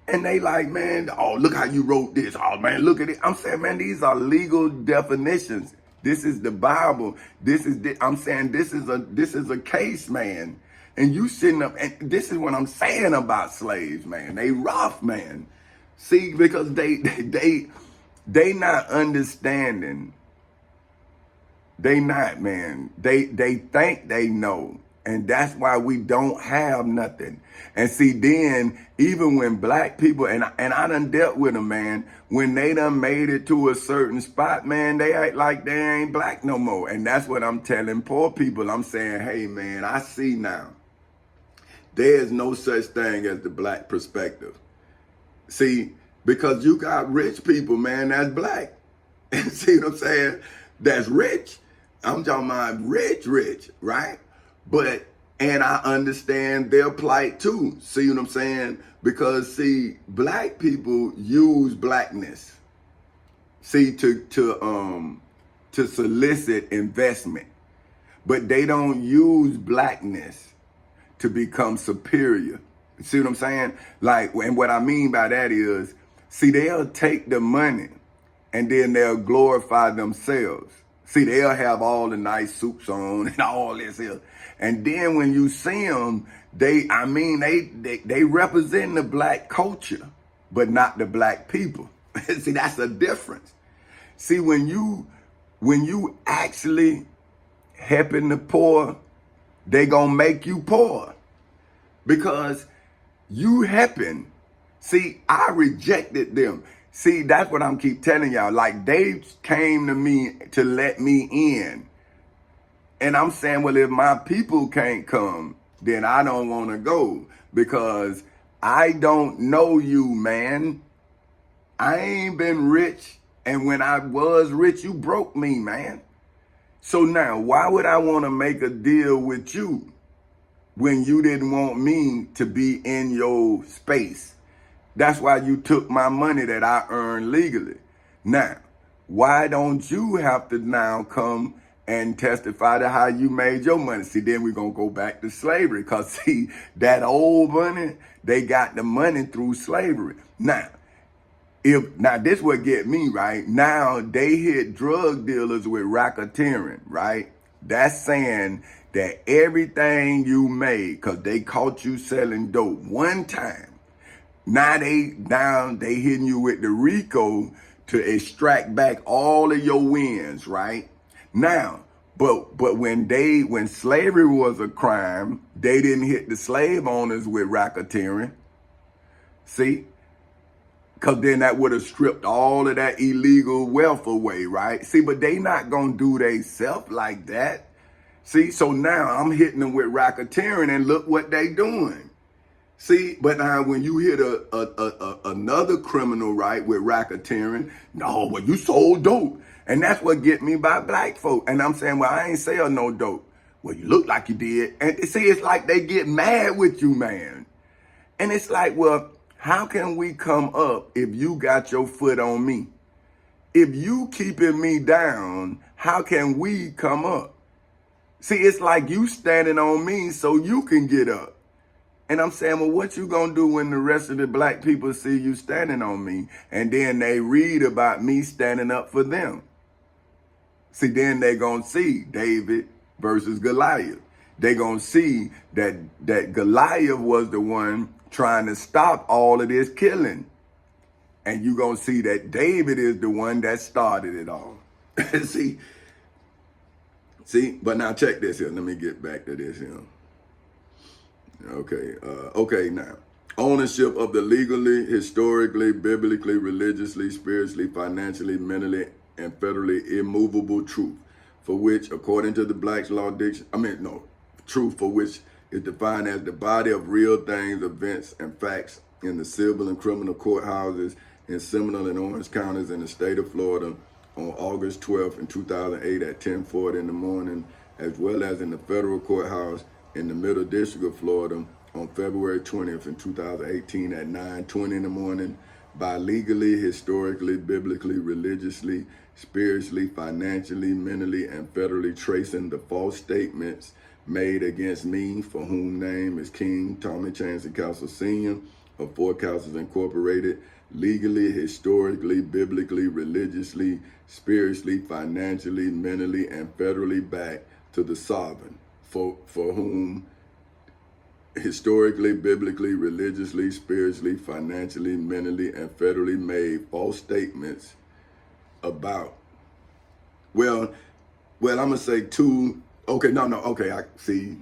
And they like, man, oh, look how you wrote this. Oh, man, look at it. I'm saying, man, these are legal definitions. This is the Bible. I'm saying this is a case, man. And you sitting up, and this is what I'm saying about slaves, man. They rough, man. See, because they not understanding. They not, man. They think they know. And that's why we don't have nothing. And see, then, even when black people, and I done dealt with them, man, when they done made it to a certain spot, man, they act like they ain't black no more. And that's what I'm telling poor people. I'm saying, hey, man, I see now. There's no such thing as the black perspective. See, because you got rich people, man, that's black. And see what I'm saying? That's rich. I'm talking about rich, right? But, and I understand their plight too. See what I'm saying? Because see, black people use blackness, see, to solicit investment, but they don't use blackness to become superior. See what I'm saying? Like, and what I mean by that is, see, they'll take the money and then they'll glorify themselves. See, they'll have all the nice suits on and all this here. And then when you see them, they represent the black culture, but not the black people. See, that's the difference. See, when you actually helping the poor, they gonna make you poor because you helping. See, I rejected them. See, that's what I'm keep telling y'all. Like, they came to me to let me in. And I'm saying, well, if my people can't come, then I don't want to go because I don't know you, man. I ain't been rich. And when I was rich, you broke me, man. So now, why would I want to make a deal with you when you didn't want me to be in your space? That's why you took my money that I earned legally. Now, why don't you have to now come and testify to how you made your money? See, then we're going to go back to slavery because, see, that old money, they got the money through slavery. Now, this what get me, right? Now, they hit drug dealers with racketeering, right? That's saying that everything you made, because they caught you selling dope one time, now they hitting you with the RICO to extract back all of your wins, right? Now, but when slavery was a crime, they didn't hit the slave owners with racketeering. See? Because then that would have stripped all of that illegal wealth away, right? See, but they not going to do they self like that. See, so now I'm hitting them with racketeering and look what they doing. See, but now when you hit another criminal, right, with racketeering, no, well, you sold dope. And that's what get me by black folk. And I'm saying, well, I ain't sell no dope. Well, you look like you did. And see, it's like they get mad with you, man. And it's like, well, how can we come up if you got your foot on me? If you keeping me down, how can we come up? See, it's like you standing on me so you can get up. And I'm saying, well, what you gonna do when the rest of the black people see you standing on me and then they read about me standing up for them? See, then they gonna see David versus Goliath. They gonna see that Goliath was the one trying to stop all of this killing. And you gonna see that David is the one that started it all. See, but now check this here. Let me get back to this here. Okay, now. Ownership of the legally, historically, biblically, religiously, spiritually, financially, mentally, and federally immovable truth, for which, according to the Black's Law Dictionary, truth for which is defined as the body of real things, events, and facts in the civil and criminal courthouses in Seminole and Orange counties in the state of Florida on August 12th in 2008 at 10:40 in the morning, as well as in the federal courthouse in the Middle District of Florida on February 20th in 2018 at 9:20 in the morning, by legally, historically, biblically, religiously, spiritually, financially, mentally, and federally tracing the false statements made against me, for whom name is King Tommy Chancey Castle Sr. of Four Castles Incorporated, legally, historically, biblically, religiously, spiritually, financially, mentally, and federally back to the sovereign, for whom historically, biblically, religiously, spiritually, financially, mentally, and federally made false statements about. Well, I'm gonna say two. Okay, no, okay, I see.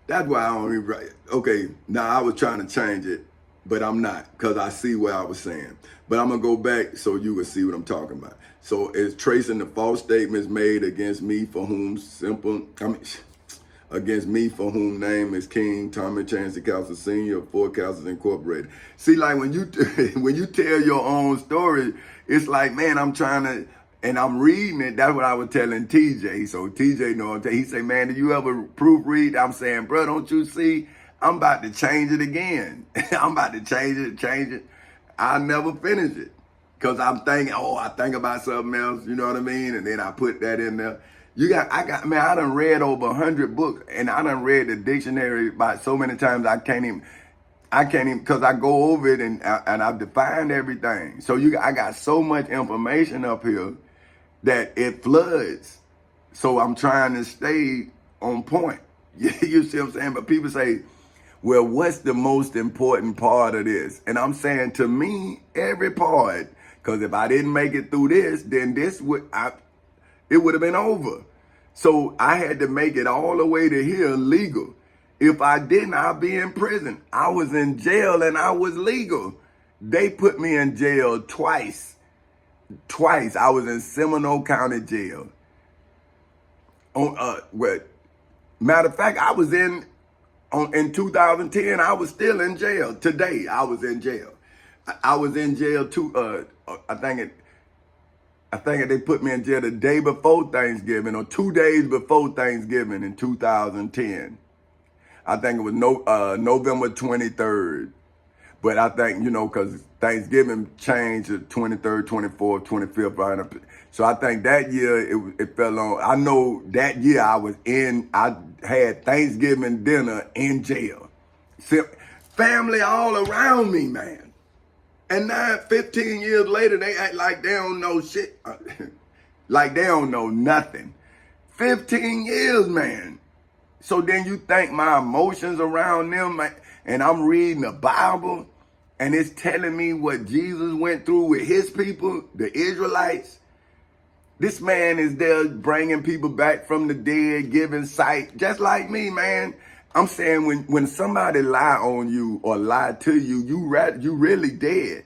That's why I don't even write. Okay, now I was trying to change it, but I'm not, because I see what I was saying. But I'm gonna go back so you can see what I'm talking about. So it's tracing the false statements made against me, for whom name is King Tommy Chancey Castle Sr. of Four Castles Incorporated. See, like when you when you tell your own story, it's like, man, I'm trying to, and I'm reading it. That's what I was telling TJ. So TJ know, he say, man, did you ever proofread? I'm saying, bro, don't you see? I'm about to change it again. I'm about to change it. I'll never finish it. Because I'm thinking, I think about something else, you know what I mean? And then I put that in there. I done read over 100 books, and I done read the dictionary about so many times I can't even, because I go over it and I've defined everything. So I got so much information up here that it floods. So I'm trying to stay on point. You see what I'm saying? But people say, well, what's the most important part of this? And I'm saying, to me, every part, because if I didn't make it through this, then it would have been over. So I had to make it all the way to here legal. If I didn't, I'd be in prison. I was in jail and I was legal. They put me in jail twice. I was in Seminole County Jail. Matter of fact, I was in 2010, I was still in jail. Today, I was in jail. I was in jail too. I think they put me in jail the day before Thanksgiving, or 2 days before Thanksgiving in 2010. I think it was November 23rd. But I think, because Thanksgiving changed to 23rd, 24th, 25th, right up. So I think that year it fell on. I know that year I had Thanksgiving dinner in jail. Family all around me, man. And now 15 years later, they act like they don't know shit. Like they don't know nothing. 15 years, man. So then you think my emotions around them, and I'm reading the Bible, and it's telling me what Jesus went through with his people, the Israelites. This man is there bringing people back from the dead, giving sight, just like me, man. I'm saying when somebody lie on you or lie to you, you really dead,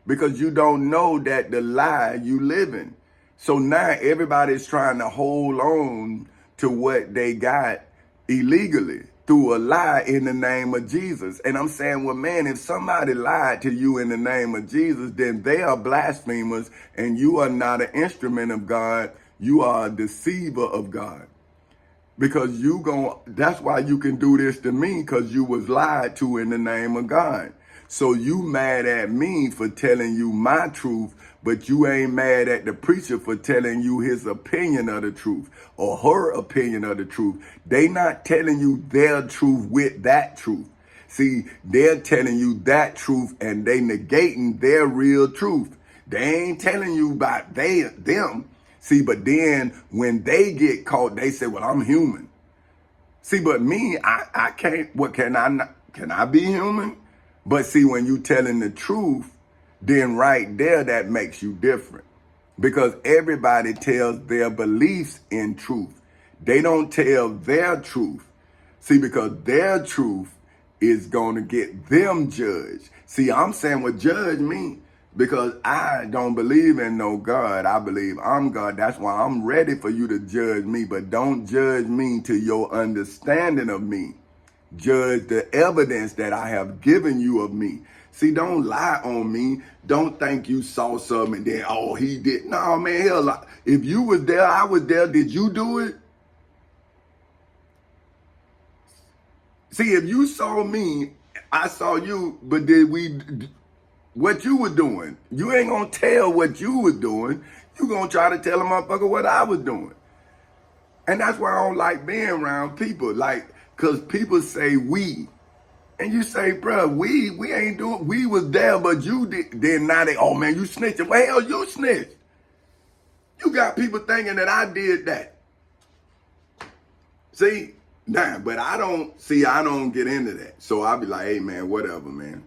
because you don't know that the lie you living. So now everybody's trying to hold on to what they got illegally through a lie in the name of Jesus. And I'm saying, well, man, if somebody lied to you in the name of Jesus, then they are blasphemers, and you are not an instrument of God. You are a deceiver of God. Because that's why you can do this to me, because you was lied to in the name of God. So you mad at me for telling you my truth, but you ain't mad at the preacher for telling you his opinion of the truth or her opinion of the truth. They not telling you their truth with that truth. See, they're telling you that truth and they negating their real truth. They ain't telling you about them. See, but then when they get caught, they say, well, I'm human. See, but me, I can't, can I be human? But see, when you telling the truth, then right there, that makes you different. Because everybody tells their beliefs in truth. They don't tell their truth. See, because their truth is going to get them judged. See, I'm saying, well, judge me, because I don't believe in no God. I believe I'm God. That's why I'm ready for you to judge me. But don't judge me to your understanding of me. judge the evidence that I have given you of me. See, don't lie on me. Don't think you saw something and then, oh, he did. No, man, hell, if you was there, I was there. Did you do it? See, if you saw me, I saw you, but did we, what you were doing? You ain't gonna tell what you was doing. You gonna try to tell a motherfucker what I was doing. And that's why I don't like being around people. Like, cause people say we. And you say, bruh, we ain't doing, we was there, but you did. Then now they, oh man, you snitching. Well, hell, you snitched. You got people thinking that I did that. See, nah, but I don't get into that. So I'll be like, hey man, whatever, man.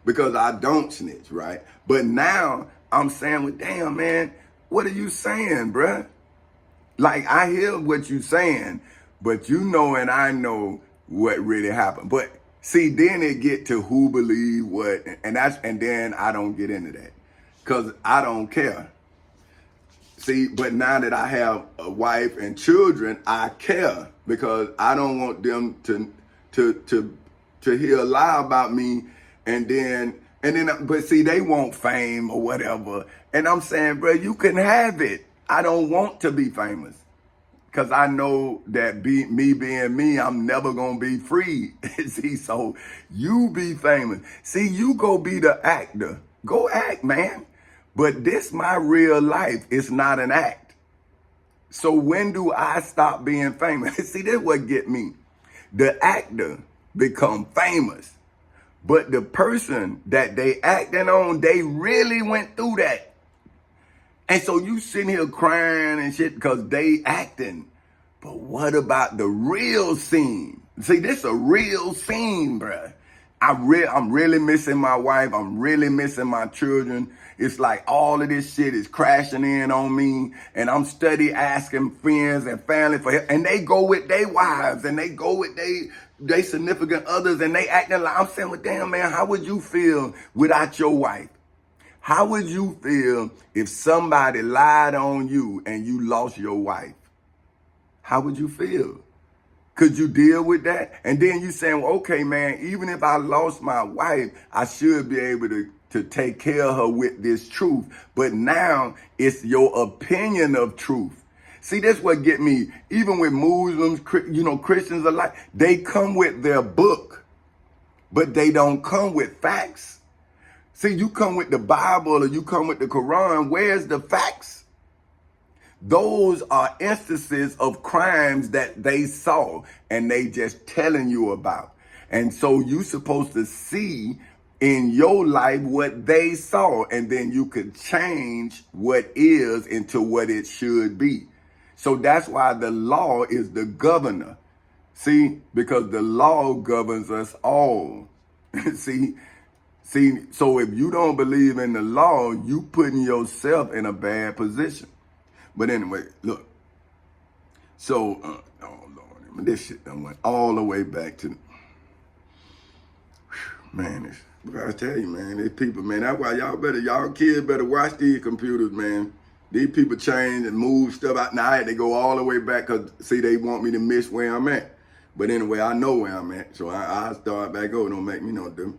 Because I don't snitch, right? But now I'm saying, well, damn, man, what are you saying, bruh? Like, I hear what you saying, but you know and I know what really happened. But see, then it get to who believe what, and then I don't get into that. Cause I don't care. See, but now that I have a wife and children, I care because I don't want them to hear a lie about me and then, but see, they want fame or whatever. And I'm saying, bro, you can have it. I don't want to be famous. Cause I know that me being me, I'm never gonna be free. See, so you be famous. See, you go be the actor. Go act, man. But this my real life. It's not an act. So when do I stop being famous? See, this what get me. The actor become famous. But the person that they acting on, they really went through that. And so you sitting here crying and shit because they acting. But what about the real scene? See, this a real scene, bruh. I'm really missing my wife. I'm really missing my children. It's like all of this shit is crashing in on me. And I'm steady asking friends and family for help. And they go with their wives and they go with they significant others and they acting like, I'm saying, well, damn, man, how would you feel without your wife? How would you feel if somebody lied on you and you lost your wife? How would you feel? Could you deal with that? And then you saying, well, okay, man, even if I lost my wife, I should be able to take care of her with this truth. But now it's your opinion of truth. See, that's what get me. Even with Muslims, Christians alike, they come with their book, but they don't come with facts. See, you come with the Bible or you come with the Quran, where's the facts? Those are instances of crimes that they saw and they just telling you about. And so you supposed to see in your life what they saw, and then you could change what is into what it should be. So that's why the law is the governor. See, because the law governs us all. See, so if you don't believe in the law, you putting yourself in a bad position. But anyway, look. So, oh Lord, this shit done went all the way back to, man, I tell you, man, these people, man, that's why y'all kids better watch these computers, man. These people change and move stuff out. Now I had to go all the way back because, see, they want me to miss where I'm at. But anyway, I know where I'm at. So I start back over. Don't make me no difference.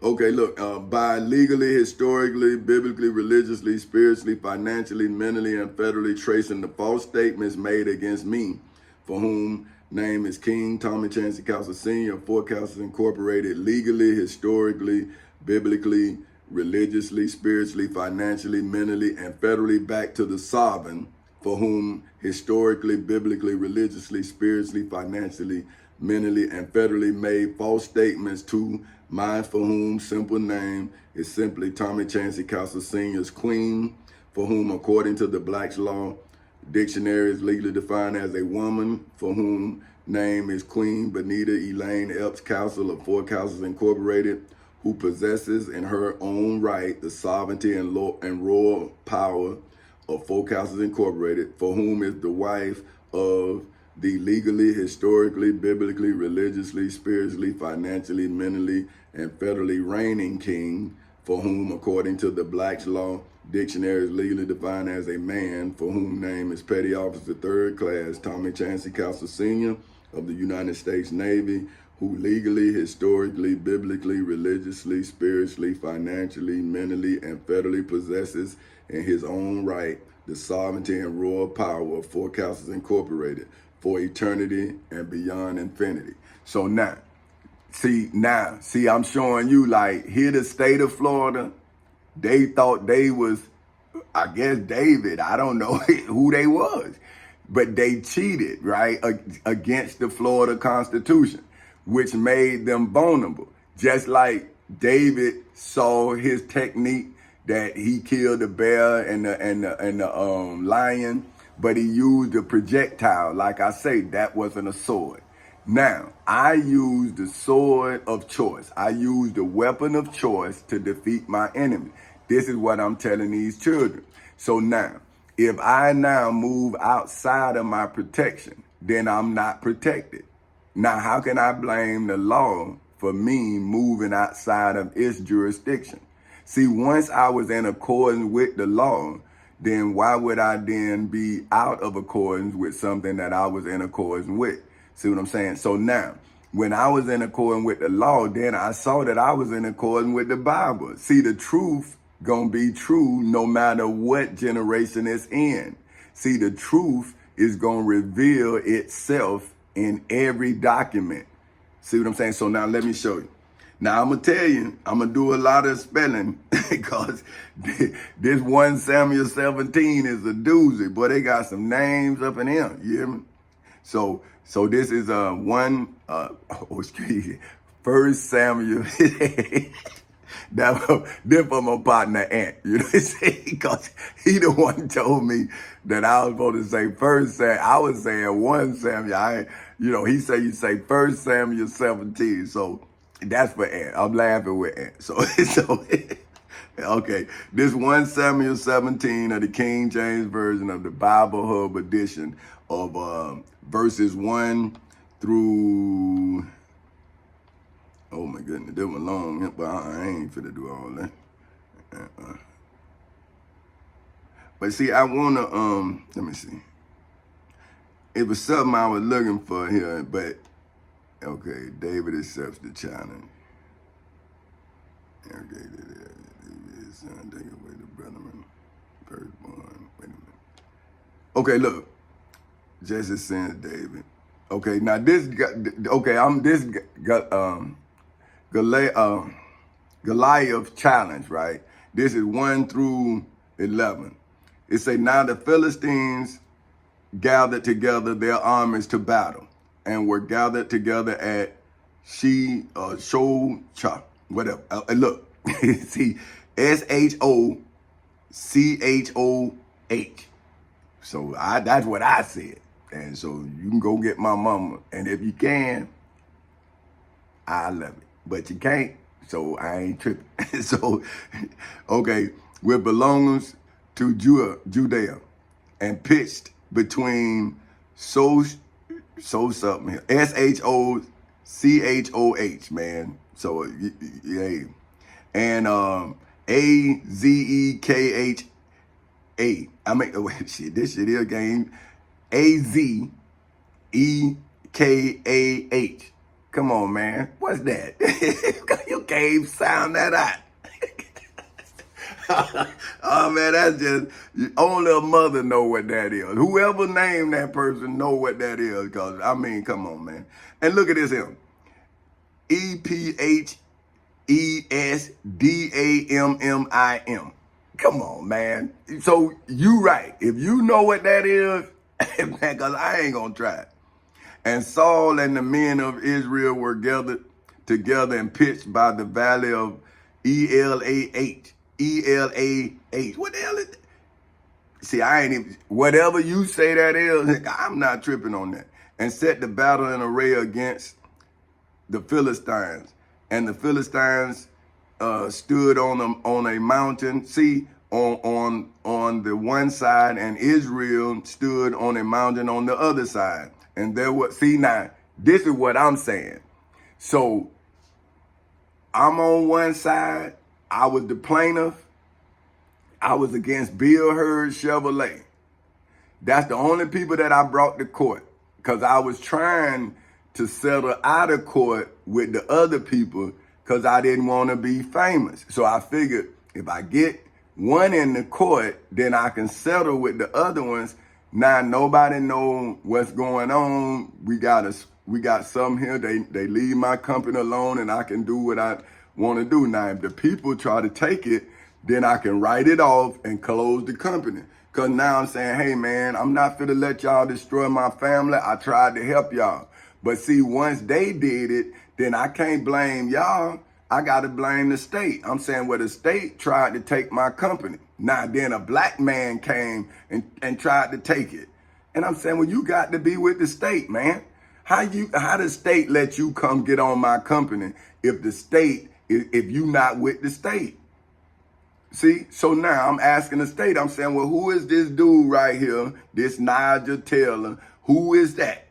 Okay, look, by legally, historically, biblically, religiously, spiritually, financially, mentally, and federally tracing the false statements made against me, for whom name is King Tommy Chancey Council Sr., Forecasters Incorporated, legally, historically, biblically, religiously, spiritually, financially, mentally, and federally back to the sovereign, for whom historically, biblically, religiously, spiritually, financially, mentally, and federally made false statements to mine, for whom simple name is simply Tommy Chancey Council Sr.'s Queen, for whom according to the Black's Law Dictionary is legally defined as a woman, for whom name is Queen Benita Elaine Epps Council of Forecasters Incorporated, who possesses in her own right the sovereignty and royal power of Forecasters Incorporated, for whom is the wife of the legally, historically, biblically, religiously, spiritually, financially, mentally, and federally reigning king, for whom, according to the Black's Law Dictionary, is legally defined as a man, for whom name is Petty Officer 3rd Class Tommy Chancey Council Sr. of the United States Navy, who legally, historically, biblically, religiously, spiritually, financially, mentally, and federally possesses in his own right the sovereignty and royal power of Forecasters Incorporated for eternity and beyond infinity. So now, see, I'm showing you, like, here the state of Florida, they thought they was, I guess, David. I don't know who they was, but they cheated, right, against the Florida Constitution, which made them vulnerable. Just like David saw his technique that he killed the bear and the lion, but he used a projectile. Like I say, that wasn't a sword. Now, I use the sword of choice. I use the weapon of choice to defeat my enemy. This is what I'm telling these children. So now, if I now move outside of my protection, then I'm not protected. Now, how can I blame the law for me moving outside of its jurisdiction? See, once I was in accordance with the law, then why would I then be out of accordance with something that I was in accordance with? See what I'm saying? So now, when I was in accordance with the law, then I saw that I was in accordance with the Bible. See, the truth gonna be true no matter what generation it's in. See, the truth is gonna reveal itself in every document. See what I'm saying? So now let me show you. Now I'm gonna tell you, I'm gonna do a lot of spelling because this 1 Samuel 17 is a doozy. Boy, they got some names up in here. You hear me? So this is First Samuel. Then for my partner Ant, you know what I'm saying? Because he the one told me that I was supposed to say First Samuel. I was saying 1 Samuel. He said you say First Samuel 17. So that's for Ant. I'm laughing with Ant. So okay. This 1 Samuel 17 of the King James Version of the Bible Hub edition of verses 1 through, oh my goodness, that was long, but I ain't finna do all that. But see, I wanna, let me see. It was something I was looking for here, but, okay, David accepts the challenge. Okay, his son, take away the brethren, firstborn, wait a minute. Okay, look, Jesse sends David. Okay, now this guy, okay, I'm this Goliath challenge, right? This is 1 through 11. It say, now the Philistines gathered together their armies to battle and were gathered together at Shochoh, whatever. Look, see, Shochoh. So that's what I said. And so you can go get my mama. And if you can, I love it. But you can't, so I ain't tripping. So, okay, with belongings to Judea and pitched between something here, Shochoh, man. So, yeah. And Azekha. I mean, wait, shit, this shit is game. Azekah. Come on, man. What's that? You can't even sound that out. Oh, man, that's just, only a mother know what that is. Whoever named that person know what that is. Because, I mean, come on, man. And look at this here. EPHESDAMMIM. Come on, man. So you right. If you know what that is, man, because I ain't going to try it. And Saul and the men of Israel were gathered together and pitched by the valley of Elah. What the hell is that? See, I ain't even, whatever you say that is, I'm not tripping on that. And set the battle in array against the Philistines. And the Philistines stood on a mountain, see, on the one side, and Israel stood on a mountain on the other side. And there was, see, now, this is what I'm saying. So I'm on one side. I was the plaintiff. I was against Bill Hurd Chevrolet. That's the only people that I brought to court, because I was trying to settle out of court with the other people because I didn't want to be famous. So I figured if I get one in the court, then I can settle with the other ones. Now nobody know what's going on. We got some here. They leave my company alone, and I can do what I want to do. Now if the people try to take it, then I can write it off and close the company. Cause now I'm saying, hey man, I'm not finna let y'all destroy my family. I tried to help y'all. But see, once they did it, then I can't blame y'all. I gotta blame the state. I'm saying, well, the state tried to take my company. Now then a black man came and tried to take it. And I'm saying, well, you got to be with the state, man. How the state let you come get on my company if if you not with the state? See, so now I'm asking the state, I'm saying, well, who is this dude right here, this Nigel Taylor? Who is that?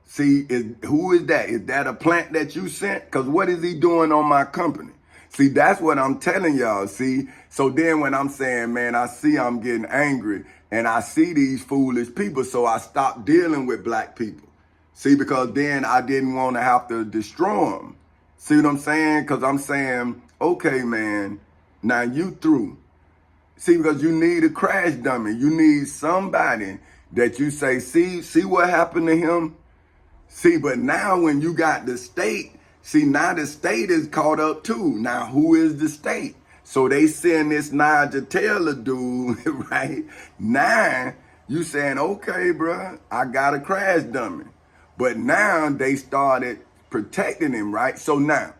See, who is that? Is that a plant that you sent? Because what is he doing on my company? See, that's what I'm telling y'all, see? So then when I'm saying, man, I see I'm getting angry and I see these foolish people, so I stopped dealing with black people. See, because then I didn't want to have to destroy them. See what I'm saying? Because I'm saying, okay, man, now you through. See, because you need a crash dummy. You need somebody that you say, see what happened to him? See, but now when you got the state, see, now the state is caught up too. Now, who is the state? So they send this Nigel Taylor dude, right? Now, you saying, okay, bruh, I got a crash dummy. But now they started protecting him, right? So now,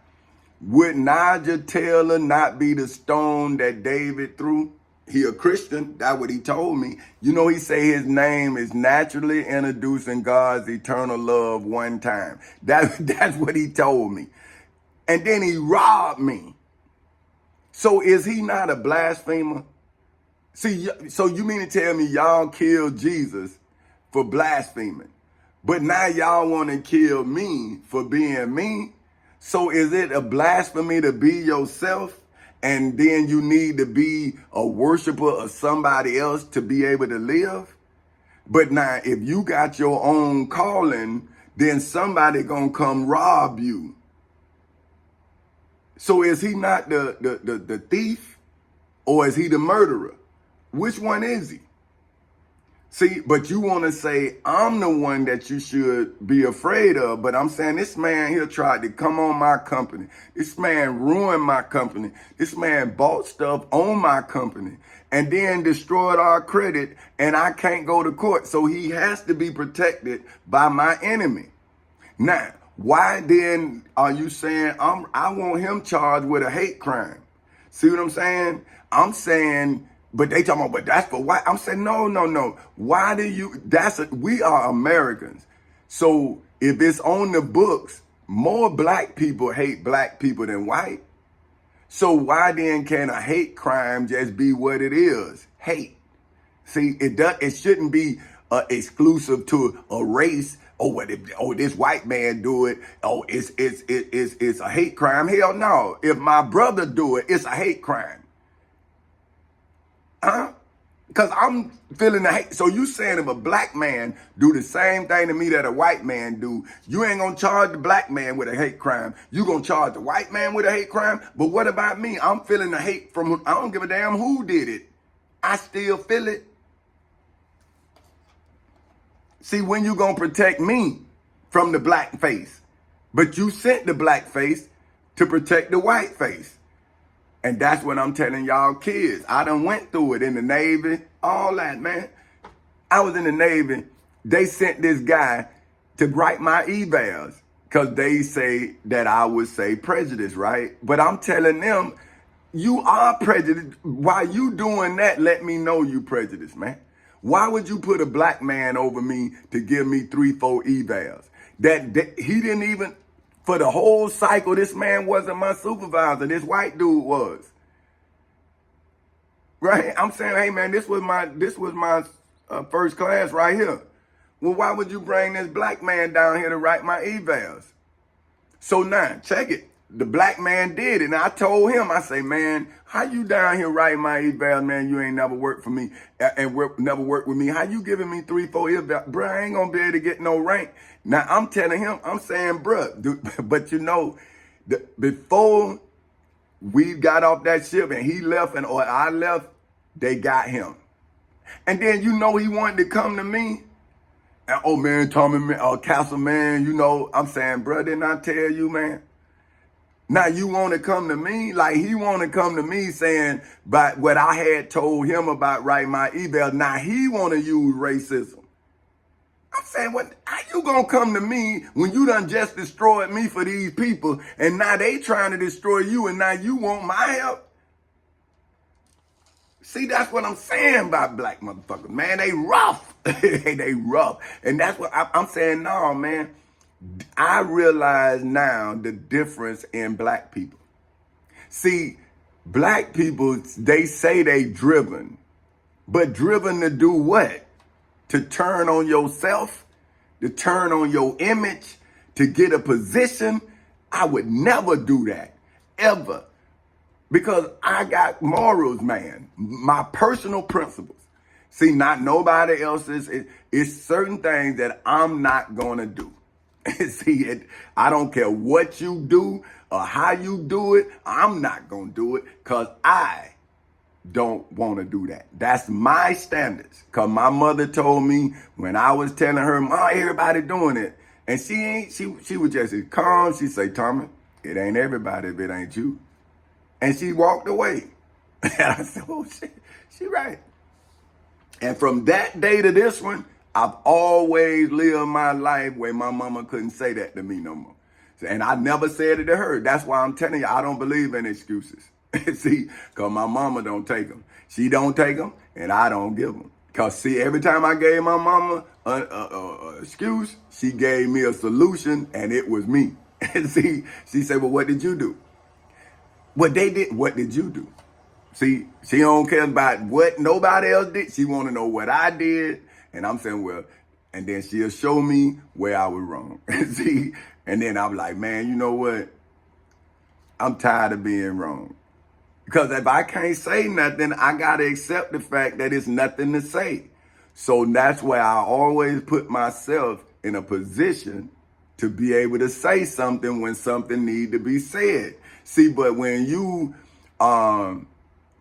would Nigel Taylor not be the stone that David threw? He a Christian. That's what he told me. You know, he say his name is naturally introducing God's eternal love one time. That's what he told me. And then he robbed me. So is he not a blasphemer? See, so you mean to tell me y'all killed Jesus for blaspheming, but now y'all want to kill me for being me? So is it a blasphemy to be yourself? And then you need to be a worshiper of somebody else to be able to live? But now, if you got your own calling, then somebody gonna come rob you. So is he not the thief, or is he the murderer? Which one is he? See, but you want to say, I'm the one that you should be afraid of. But I'm saying this man here tried to come on my company. This man ruined my company. This man bought stuff on my company and then destroyed our credit. And I can't go to court. So he has to be protected by my enemy. Now, why then are you saying I want him charged with a hate crime? See what I'm saying? I'm saying, but they talking about, but that's for white. I'm saying, no. Why do you, we are Americans. So if it's on the books, more black people hate black people than white. So why then can a hate crime just be what it is? Hate. See, it shouldn't be exclusive to a race. Oh, this white man do it. Oh, it's a hate crime. Hell no. If my brother do it, it's a hate crime. Huh? Because I'm feeling the hate. So you saying if a black man do the same thing to me that a white man do, you ain't gonna charge the black man with a hate crime. You gonna charge the white man with a hate crime? But what about me? I'm feeling the hate from, I don't give a damn who did it. I still feel it. See, when you gonna protect me from the black face? But you sent the black face to protect the white face. And that's what I'm telling y'all kids. I done went through it in the Navy, all that, man. I was in the Navy. They sent this guy to write my evals because they say that I would say prejudice, right? But I'm telling them, you are prejudiced. While you doing that, let me know you prejudiced, man. Why would you put a black man over me to give me 3-4 evals? That he didn't even... For the whole cycle, this man wasn't my supervisor. This white dude was. Right? I'm saying, hey man, this was my first class right here. Well, why would you bring this black man down here to write my evals? So now, check it. the black man did it. And I told him, I say, man, how you down here writing my eval, man? You ain't never worked for me and never worked with me. How you giving me 3, 4 eval? Bruh, I ain't gonna be able to get no rank. Now I'm telling him, I'm saying, bruh, dude, but you know, before we got off that ship and he left or I left, they got him. And then, you know, he wanted to come to me. And, oh, man, Tommy, Castle, man, you know, I'm saying, bro, didn't I tell you, man? Now you want to come to me? Like, he want to come to me saying about what I had told him about writing my eval. Now he want to use racism. I'm saying, what? How you going to come to me when you done just destroyed me for these people and now they trying to destroy you and now you want my help? See, that's what I'm saying about black motherfuckers, man. They rough. They rough. And that's what I'm saying. No, man. I realize now the difference in black people. See, black people, they say they driven. But driven to do what? To turn on yourself? To turn on your image? To get a position? I would never do that. Ever. Because I got morals, man. My personal principles. See, not nobody else's. It's certain things that I'm not going to do. See, I don't care what you do or how you do it. I'm not going to do it because I don't want to do that. That's my standards. Because my mother told me when I was telling her, Mom, everybody doing it. And she was just calm. She say, Tommy, it ain't everybody if it ain't you. And she walked away. And I said, oh, shit, she right. And from that day to this one, I've always lived my life where my mama couldn't say that to me no more. And I never said it to her. That's why I'm telling you, I don't believe in excuses. See, because my mama don't take them. She don't take them, and I don't give them. Because, see, every time I gave my mama an excuse, she gave me a solution, and it was me. And see, she said, well, what did you do? What they did, what did you do? See, she don't care about what nobody else did. She want to know what I did. And I'm saying, well, and then she'll show me where I was wrong. See, and then I'm like, man, you know what? I'm tired of being wrong. Because if I can't say nothing, I got to accept the fact that it's nothing to say. So that's why I always put myself in a position to be able to say something when something need to be said. See, but when you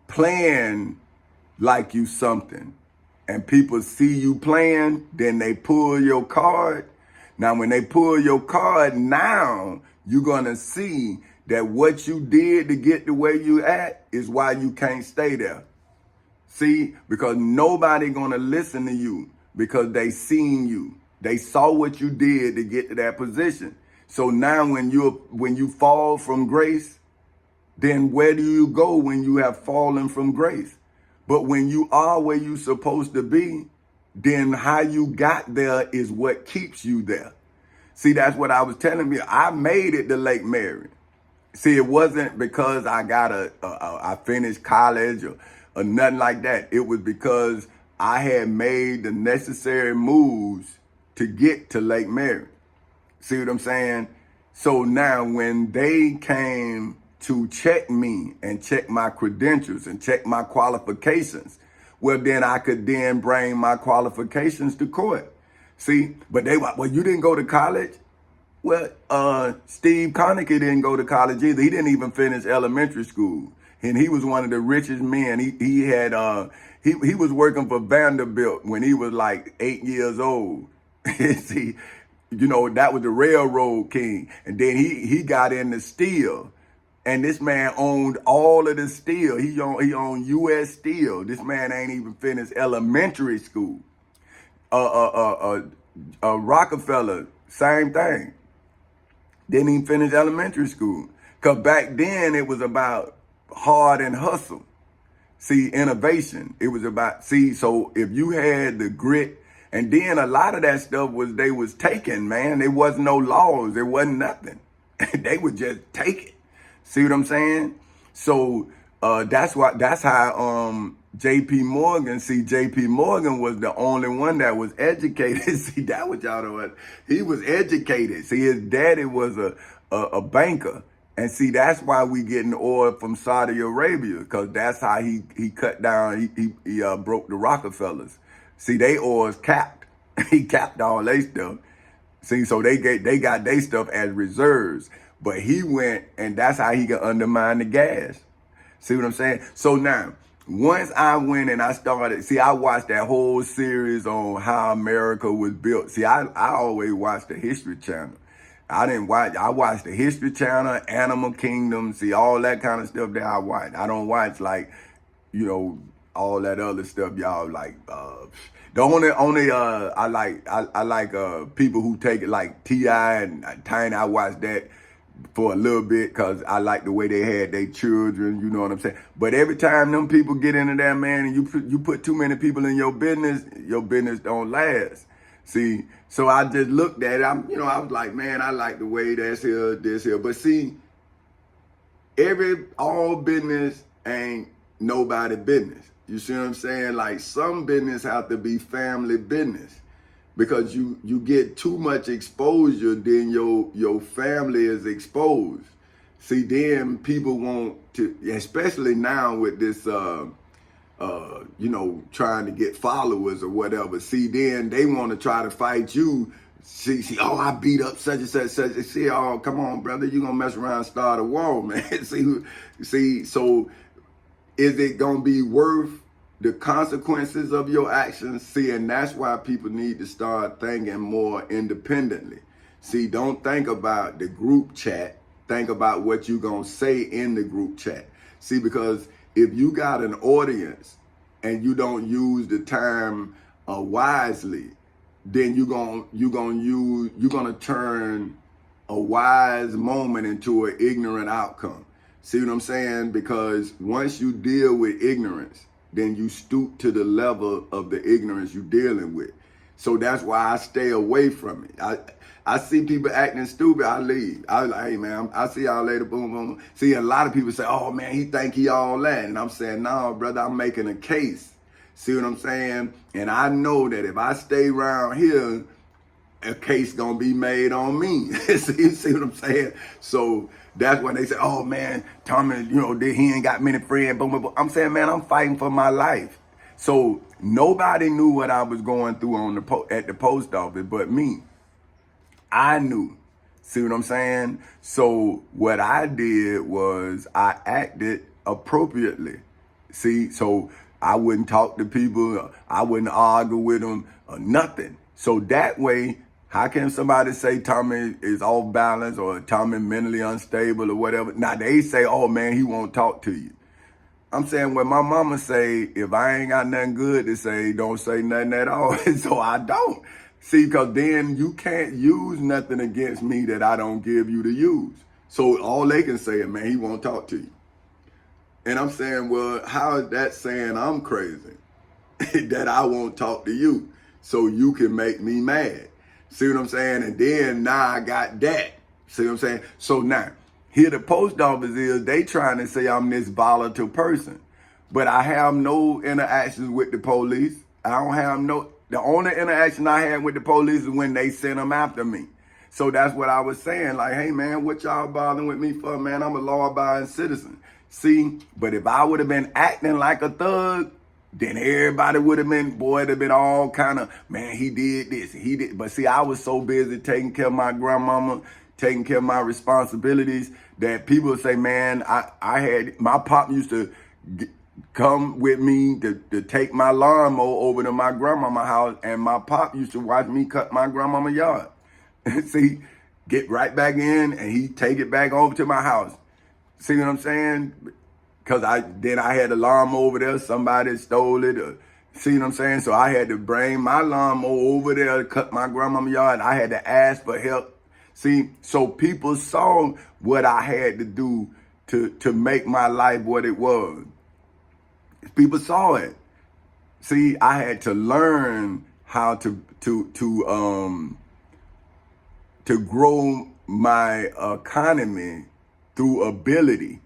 playing like you something and people see you playing, then they pull your card. Now, when they pull your card, now you're going to see that what you did to get the way you at is why you can't stay there. See, because nobody going to listen to you because they seen you. They saw what you did to get to that position. So now when you fall from grace, then where do you go when you have fallen from grace? But when you are where you're supposed to be, then how you got there is what keeps you there. See, that's what I was telling you. I made it to Lake Mary. See, it wasn't because I got I finished college or nothing like that. It was because I had made the necessary moves to get to Lake Mary. See what I'm saying? So now when they came to check me and check my credentials and check my qualifications, well, then I could then bring my qualifications to court. See, but they were, well, you didn't go to college? Well, Steve Conacher didn't go to college either. He didn't even finish elementary school. And he was one of the richest men. He was working for Vanderbilt when he was like 8 years old. See, you know, that was the railroad king. And then he got into steel. And this man owned all of the steel. He owned U.S. Steel. This man ain't even finished elementary school. Rockefeller, same thing. Didn't even finish elementary school. Because back then it was about hard and hustle. See, innovation. It was about, so if you had the grit, and then a lot of that stuff they was taking, man. There wasn't no laws. There wasn't nothing. They would just take it. See what I'm saying? So that's how J.P. Morgan, J.P. Morgan was the only one that was educated. See, that was y'all know what he was educated. See, his daddy was a banker, And see, that's why we getting oil from Saudi Arabia, because that's how he cut down, he broke the Rockefellers. See, they oil's capped. He capped all their stuff. See, so they got their stuff as reserves. But he went, and that's how he could undermine the gas. See what I'm saying? So now, once I went and I started, see, I watched that whole series on how America was built. See, I always watched the History Channel. I watched the History Channel, Animal Kingdom, see, all that kind of stuff that I watch. I don't watch, like, you know, all that other stuff y'all like. The only I like people who take it, like T.I. and Tiny. I watched that for a little bit because I like the way they had their children, you know what I'm saying? But every time them people get into that, man, and you put too many people in your business don't last. See, so I just looked at it. I was like, man, I like the way this here. But see, all business ain't nobody business. You see what I'm saying? Like, some business have to be family business, because you get too much exposure, then your family is exposed. See, then people want to, especially now with this, trying to get followers or whatever. See, then they want to try to fight you. See, oh, I beat up such and such. See, oh, come on, brother, you gonna mess around and start a war, man. See, so is it gonna be worth the consequences of your actions? See, and that's why people need to start thinking more independently. See, don't think about the group chat. Think about what you're gonna say in the group chat. See, because if you got an audience and you don't use the time wisely, then you're gonna turn a wise moment into an ignorant outcome. See what I'm saying? Because once you deal with ignorance, then you stoop to the level of the ignorance you're dealing with. So that's why I stay away from it. I see people acting stupid, I leave. I was like, hey man, I see y'all later, boom, boom. See, a lot of people say, oh man, he think he all that. And I'm saying, no, brother, I'm making a case. See what I'm saying? And I know that if I stay around here, a case gonna be made on me. see what I'm saying? So that's when they say, oh man, Tommy, he ain't got many friends. Boom, boom, boom. I'm saying, man, I'm fighting for my life. So nobody knew what I was going through at the post office but me. I knew. See what I'm saying? So what I did was I acted appropriately. See, so I wouldn't talk to people. I wouldn't argue with them or nothing. So that way, how can somebody say Tommy is off balance or Tommy mentally unstable or whatever? Now they say, oh man, he won't talk to you. I'm saying, when my mama say, if I ain't got nothing good to say, don't say nothing at all. So I don't. See, because then you can't use nothing against me that I don't give you to use. So all they can say is, man, he won't talk to you. And I'm saying, well, how is that saying I'm crazy? That I won't talk to you so you can make me mad. See what I'm saying? And then now I got that. See what I'm saying? So now, here the post office is, they trying to say I'm this volatile person. But I have no interactions with the police. The only interaction I had with the police is when they sent them after me. So that's what I was saying. Like, hey man, what y'all bothering with me for, man? I'm a law-abiding citizen. See, but if I would have been acting like a thug, then everybody would have been, it'd have been all kind of, man, he did this, he did. But see, I was so busy taking care of my grandmama, taking care of my responsibilities, that people would say, man, my pop used to come with me to take my lawnmower over to my grandmama's house, and my pop used to watch me cut my grandmama's yard. See, get right back in, and he take it back over to my house. See what I'm saying? Because I had a lawnmower over there, somebody stole it. See what I'm saying? So I had to bring my lawnmower over there to cut my grandmama's yard. I had to ask for help. See, so people saw what I had to do to make my life what it was. People saw it. See, I had to learn how to grow my economy through ability.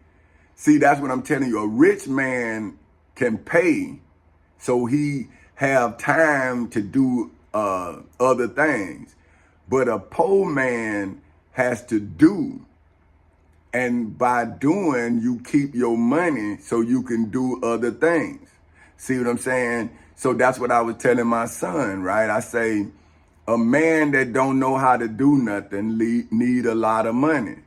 See, that's what I'm telling you. A rich man can pay so he have time to do other things. But a poor man has to do And by doing, you keep your money so you can do other things. See what I'm saying? So that's what I was telling my son, right? I say, a man that don't know how to do nothing need a lot of money.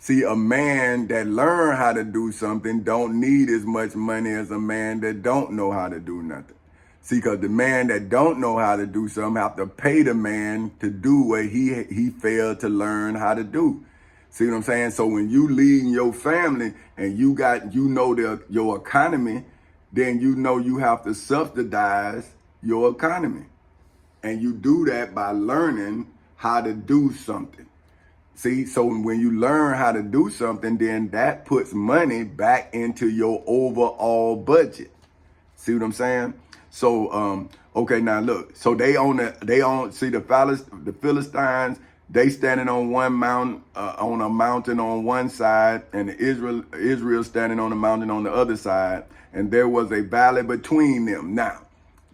See, a man that learn how to do something don't need as much money as a man that don't know how to do nothing. See, because the man that don't know how to do something have to pay the man to do what he failed to learn how to do. See what I'm saying? So when you leading your family and you know your economy, then you know you have to subsidize your economy. And you do that by learning how to do something. See, so when you learn how to do something, then that puts money back into your overall budget. See what I'm saying? So, okay, now look. So see the Philistines, they standing on one mountain, on a mountain on one side, and Israel standing on a mountain on the other side, and there was a valley between them. Now,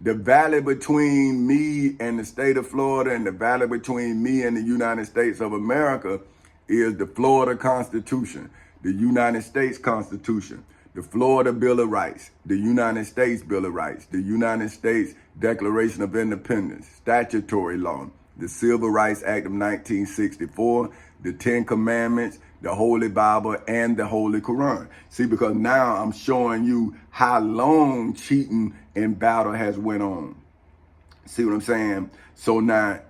the valley between me and the state of Florida and the valley between me and the United States of America is the Florida Constitution, the United States Constitution, the Florida Bill of Rights, the United States Bill of Rights, the United States Declaration of Independence, statutory law, the Civil Rights Act of 1964, the Ten Commandments, the Holy Bible, and the Holy Quran. See, because now I'm showing you how long cheating in battle has went on. See what I'm saying? So now,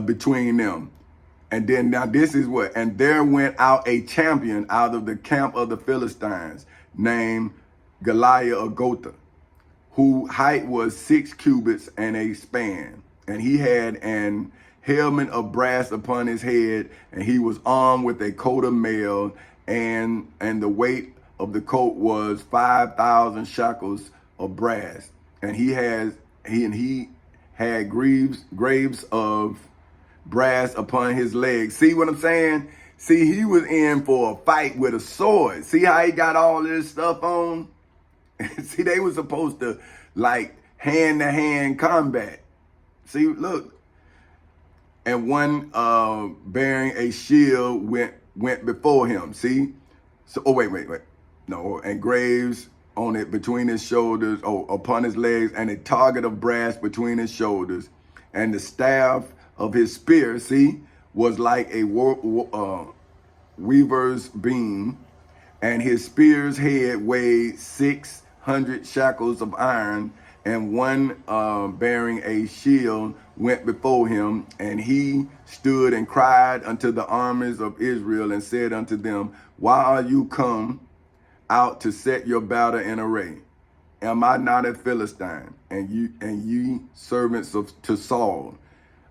between them. And then now this is what, and there went out a champion out of the camp of the Philistines named Goliath of Gath, whose height was 6 cubits and a span. And he had an helmet of brass upon his head, and he was armed with a coat of mail, and the weight of the coat was 5,000 shekels of brass. And he had graves of brass upon his legs. See what I'm saying? See, he was in for a fight with a sword. See how he got all this stuff on? See, they were supposed to like hand-to-hand combat. See, look. And one bearing a shield went before him. See? So, oh, wait. No, and graves on it between his shoulders, upon his legs, and a target of brass between his shoulders. And the staff of his spear, see, was like a weaver's beam, and his spear's head weighed 600 shekels of iron, and one bearing a shield went before him, and he stood and cried unto the armies of Israel and said unto them, why are you come out to set your battle in array? Am I not a Philistine, and ye servants to Saul?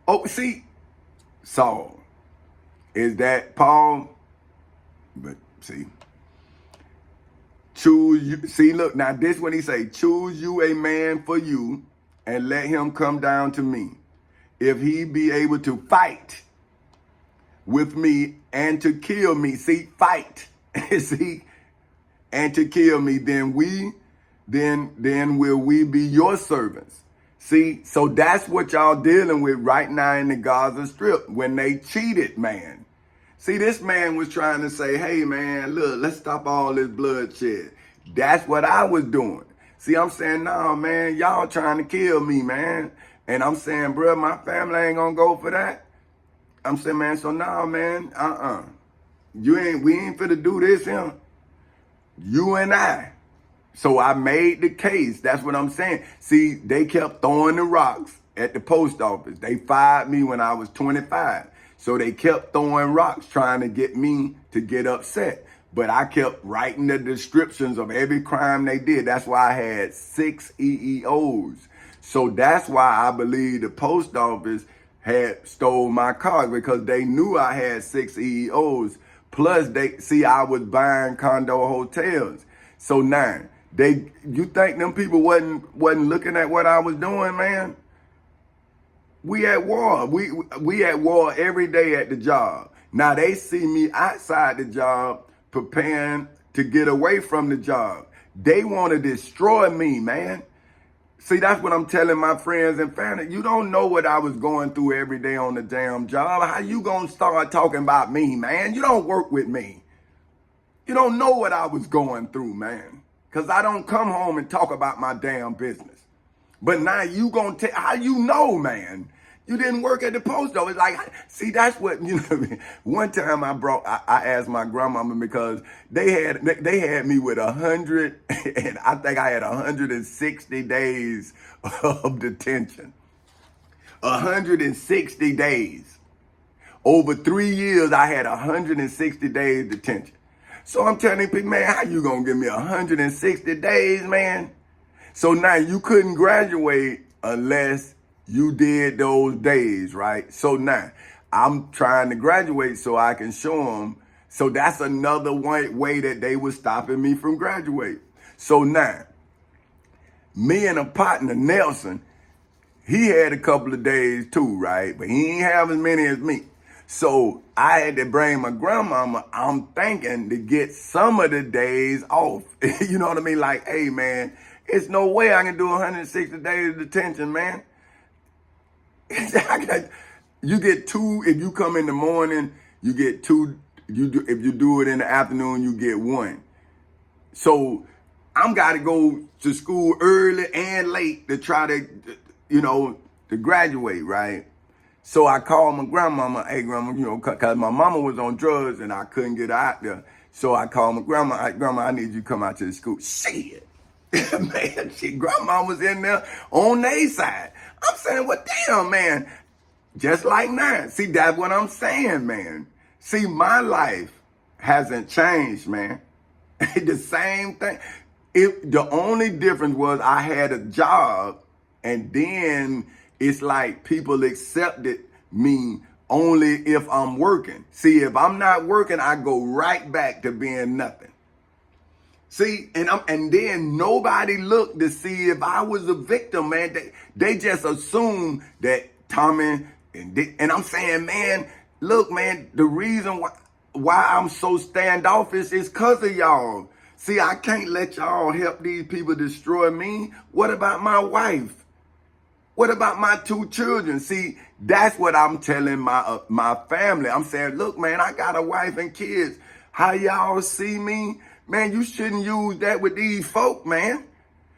Oh, see, Saul. Is that Paul? But see, choose you. See, look, now this when he say, choose you a man for you, and let him come down to me. If he be able to fight with me and to kill me, see, fight, see, and to kill me, then will we be your servants. See, so that's what y'all dealing with right now in the Gaza Strip when they cheated, man. See, this man was trying to say, hey, man, look, let's stop all this bloodshed. That's what I was doing. See, I'm saying, no, man, y'all trying to kill me, man. And I'm saying, bro, my family ain't gonna go for that. I'm saying, man, so no, man, we ain't finna do this here. You and I. So I made the case. That's what I'm saying. See, they kept throwing the rocks at the post office. They fired me when I was 25. So they kept throwing rocks trying to get me to get upset. But I kept writing the descriptions of every crime they did. That's why I had 6 EEOs. So that's why I believe the post office had stole my cars, because they knew I had 6 EEOs. Plus, I was buying condo hotels. So now, you think them people wasn't looking at what I was doing, man? We at war. We at war every day at the job. Now they see me outside the job preparing to get away from the job. They want to destroy me, man. See, that's what I'm telling my friends and family. You don't know what I was going through every day on the damn job. How you gonna start talking about me, man? You don't work with me. You don't know what I was going through, man. Because I don't come home and talk about my damn business. But now you gonna tell, how you know, man? You didn't work at the post office. Like, see, that's what, you know, one time I asked my grandmama because they had me with 100, and I think I had 160 days of detention. 160 days. Over 3 years, I had 160 days detention. So I'm telling people, man, how you gonna give me 160 days, man? So now you couldn't graduate unless you did those days, right? So now I'm trying to graduate so I can show them. So that's another way that they were stopping me from graduating. So now, me and a partner, Nelson, he had a couple of days too, right? But he ain't have as many as me. So I had to bring my grandmama, I'm thinking, to get some of the days off. You know what I mean? Like, hey, man, it's no way I can do 160 days of detention, man. You get 2 if you come in the morning. You get 2. If you do it in the afternoon, you get 1. So I'm got to go to school early and late to try to, to graduate, right? So I called my grandmama. Hey, grandma, because my mama was on drugs and I couldn't get out there. So I called my grandma. Hey, grandma, I need you to come out to the school. Shit. Man, grandma was in there on their side. I'm saying, well, damn, man. Just like now. See, that's what I'm saying, man. See, my life hasn't changed, man. The same thing. The only difference was I had a job, and then it's like people accepted me only if I'm working. See, if I'm not working, I go right back to being nothing. See, and then nobody looked to see if I was a victim, man. They just assumed that Tommy and I'm saying, man, look, man, the reason why I'm so standoffish is because of y'all. See, I can't let y'all help these people destroy me. What about my wife? What about my 2 children? See, that's what I'm telling my family. I'm saying, look, man, I got a wife and kids. How y'all see me? Man, you shouldn't use that with these folk, man.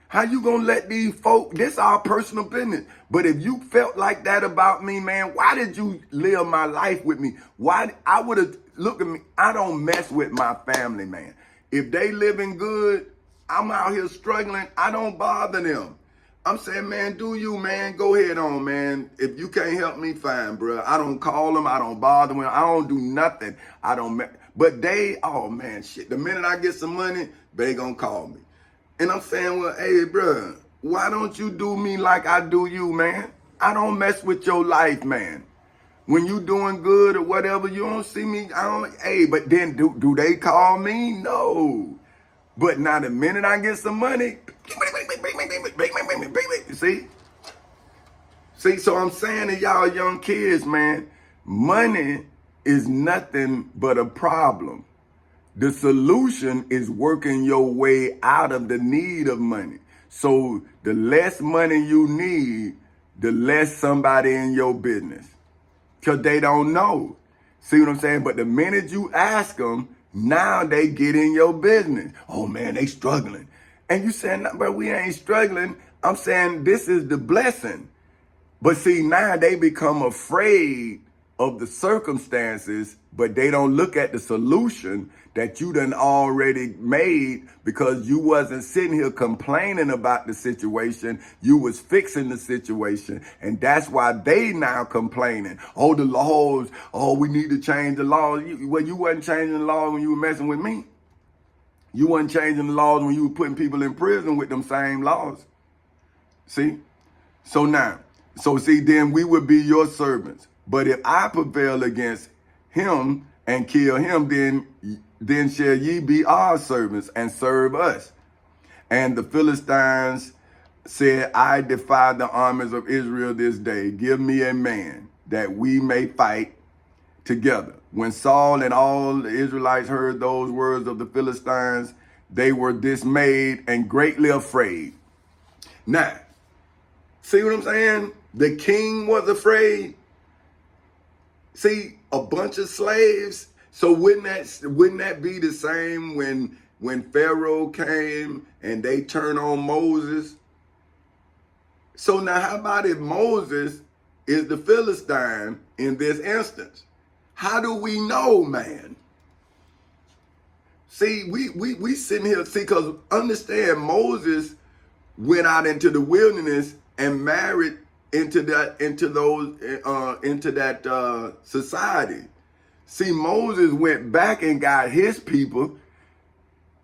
How you gonna let these folk, this our personal business. But if you felt like that about me, man, why did you live my life with me? Why, I would have, look at me, I don't mess with my family, man. If they living good, I'm out here struggling, I don't bother them. I'm saying, man, do you, man, go ahead on, man. If you can't help me, fine, bro. I don't call them, I don't bother them, I don't do nothing. But they, oh man, shit, the minute I get some money, they gonna call me. And I'm saying, well, hey, bro, why don't you do me like I do you, man? I don't mess with your life, man. When you doing good or whatever, you don't see me, but then do they call me? No. But now the minute I get some money, see, so I'm saying to y'all young kids, man, money is nothing but a problem. The solution is working your way out of the need of money. So the less money you need, the less somebody in your business. Because they don't know. See what I'm saying? But the minute you ask them, now they get in your business. Oh man, they struggling. And you saying, no, bro, we ain't struggling. I'm saying this is the blessing. But see, now they become afraid of the circumstances, but they don't look at the solution that you done already made, because you wasn't sitting here complaining about the situation. You was fixing the situation. And that's why they now complaining. Oh, the laws. Oh, we need to change the laws. Well, you wasn't changing the laws when you were messing with me. You wasn't changing the laws when you were putting people in prison with them same laws. See? So then we would be your servants. But if I prevail against him and kill him, then shall ye be our servants and serve us. And the Philistines said, I defy the armies of Israel this day. Give me a man that we may fight together. When Saul and all the Israelites heard those words of the Philistines, they were dismayed and greatly afraid. Now, See what I'm saying? The king was afraid. See, a bunch of slaves. So wouldn't that be the same when Pharaoh came and they turned on Moses? So now how about if Moses is the Philistine in this instance? How do we know, man? See, we sitting here, see, because understand Moses went out into the wilderness and married into that society. See, Moses went back and got his people,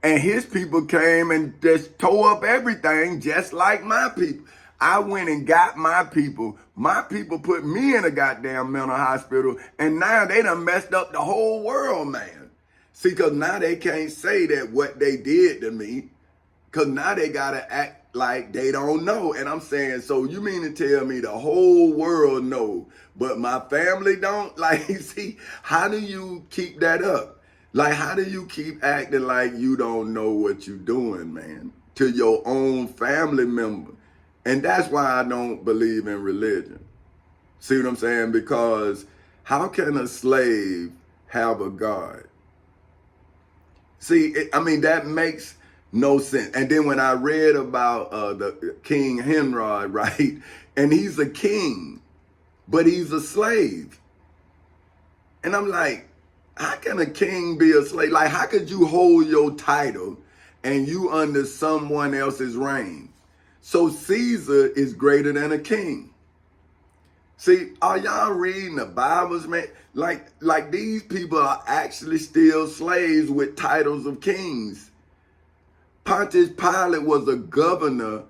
and his people came and just tore up everything just like my people. I went and got my people. My people put me in a goddamn mental hospital, and now they done messed up the whole world, man. See, because now they can't say that what they did to me, because now they got to act like they don't know. And I'm saying, so you mean to tell me the whole world know, but my family don't? Like, see, how do you keep that up? Like, how do you keep acting like you don't know what you're doing, man, to your own family member? And that's why I don't believe in religion. See what I'm saying? Because how can a slave have a God? See, that makes no sense. And then when I read about the King Henrod, right? And he's a king, but he's a slave. And I'm like, how can a king be a slave? Like, how could you hold your title and you under someone else's reign? So Caesar is greater than a king. See, are y'all reading the Bibles, man? Like these people are actually still slaves with titles of kings. Pontius Pilate was a governor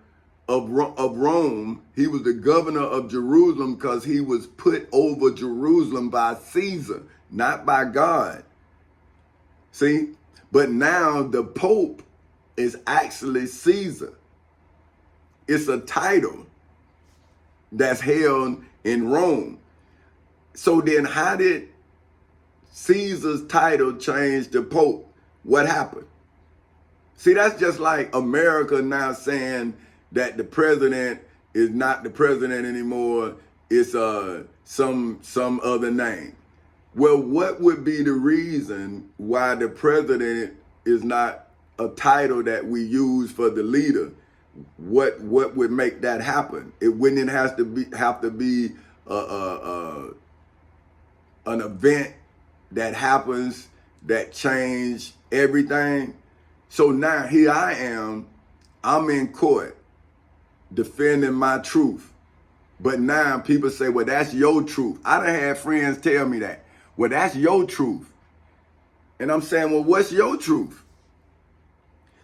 of Rome. He was the governor of Jerusalem because he was put over Jerusalem by Caesar, not by God. See? But now the Pope is actually Caesar. It's a title that's held in Rome. So then how did Caesar's title change to Pope? What happened? See, that's just like America now saying that the president is not the president anymore. It's some other name. Well, what would be the reason why the president is not a title that we use for the leader? What would make that happen? It wouldn't have to be an event that happens that change everything. So now here I am, I'm in court defending my truth. But now people say, well, that's your truth. I done had friends tell me that. Well, that's your truth. And I'm saying, well, what's your truth?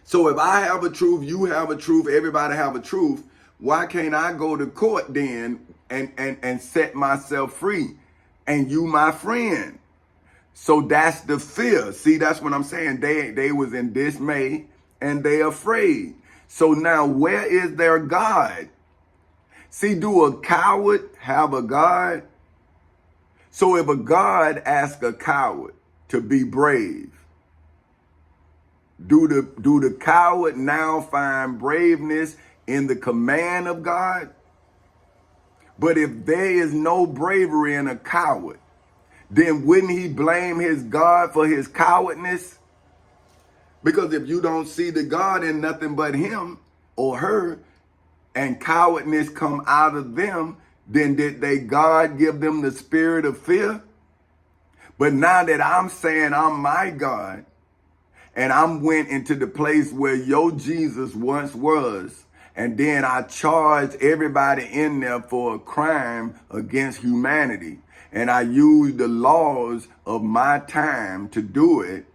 So if I have a truth, you have a truth, everybody have a truth, why can't I go to court then and set myself free and you my friend? So that's the fear. See, that's what I'm saying. They was in dismay and they afraid. So now where is their God? See, do a coward have a God? So if a God asks a coward to be brave, do the coward now find braveness in the command of God? But if there is no bravery in a coward, then wouldn't he blame his God for his cowardness? Because if you don't see the God in nothing but him or her, and cowardness come out of them, then did they God give them the spirit of fear? But now that I'm saying I'm my God, and I went into the place where your Jesus once was, and then I charged everybody in there for a crime against humanity, and I used the laws of my time to do it,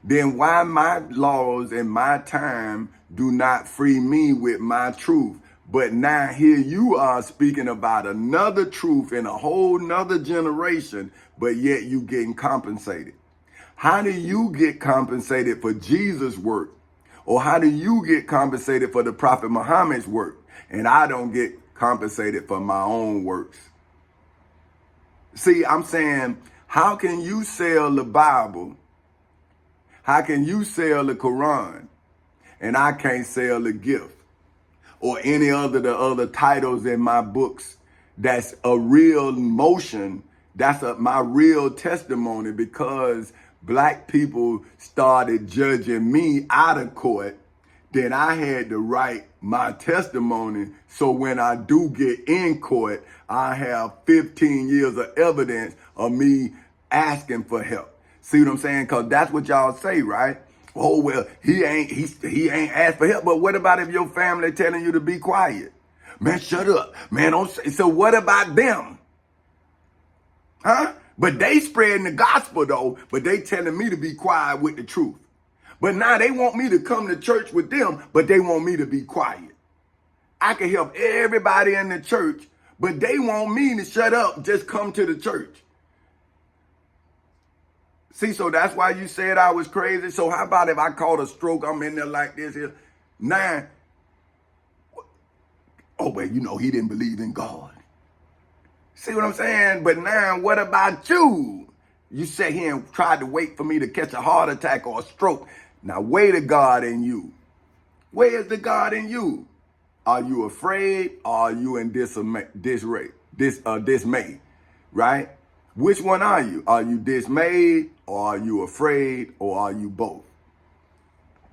then why my laws and my time do not free me with my truth? But now here you are speaking about another truth in a whole nother generation, but yet you getting compensated. How do you get compensated for Jesus' work? Or how do you get compensated for the Prophet Muhammad's work? And I don't get compensated for my own works. See, I'm saying, how can you sell the Bible? How can you sell the Quran? And I can't sell the gift? or any other the other titles in my books. That's a real motion. That's my real testimony, because black people started judging me out of court. Then I had to write my testimony, so when I do get in court, I have 15 years of evidence of me asking for help. See what I'm saying? Because that's what y'all say, right? Oh, well, he ain't asked for help. But what about if your family telling you to be quiet? Man, shut up. Man, don't say. So what about them? Huh? But they spreading the gospel though, but they telling me to be quiet with the truth. But now they want me to come to church with them, but they want me to be quiet. I can help everybody in the church, but they want me to shut up, just come to the church. See, so that's why you said I was crazy. So how about if I caught a stroke, I'm in there like this here. Now, oh, well, you know, he didn't believe in God. See what I'm saying? But now, what about you? You sat here and tried to wait for me to catch a heart attack or a stroke. Now, where the God in you? Where is the God in you? Are you afraid, or are you in dismay? Right? Which one are you? Are you dismayed, or are you afraid, or are you both?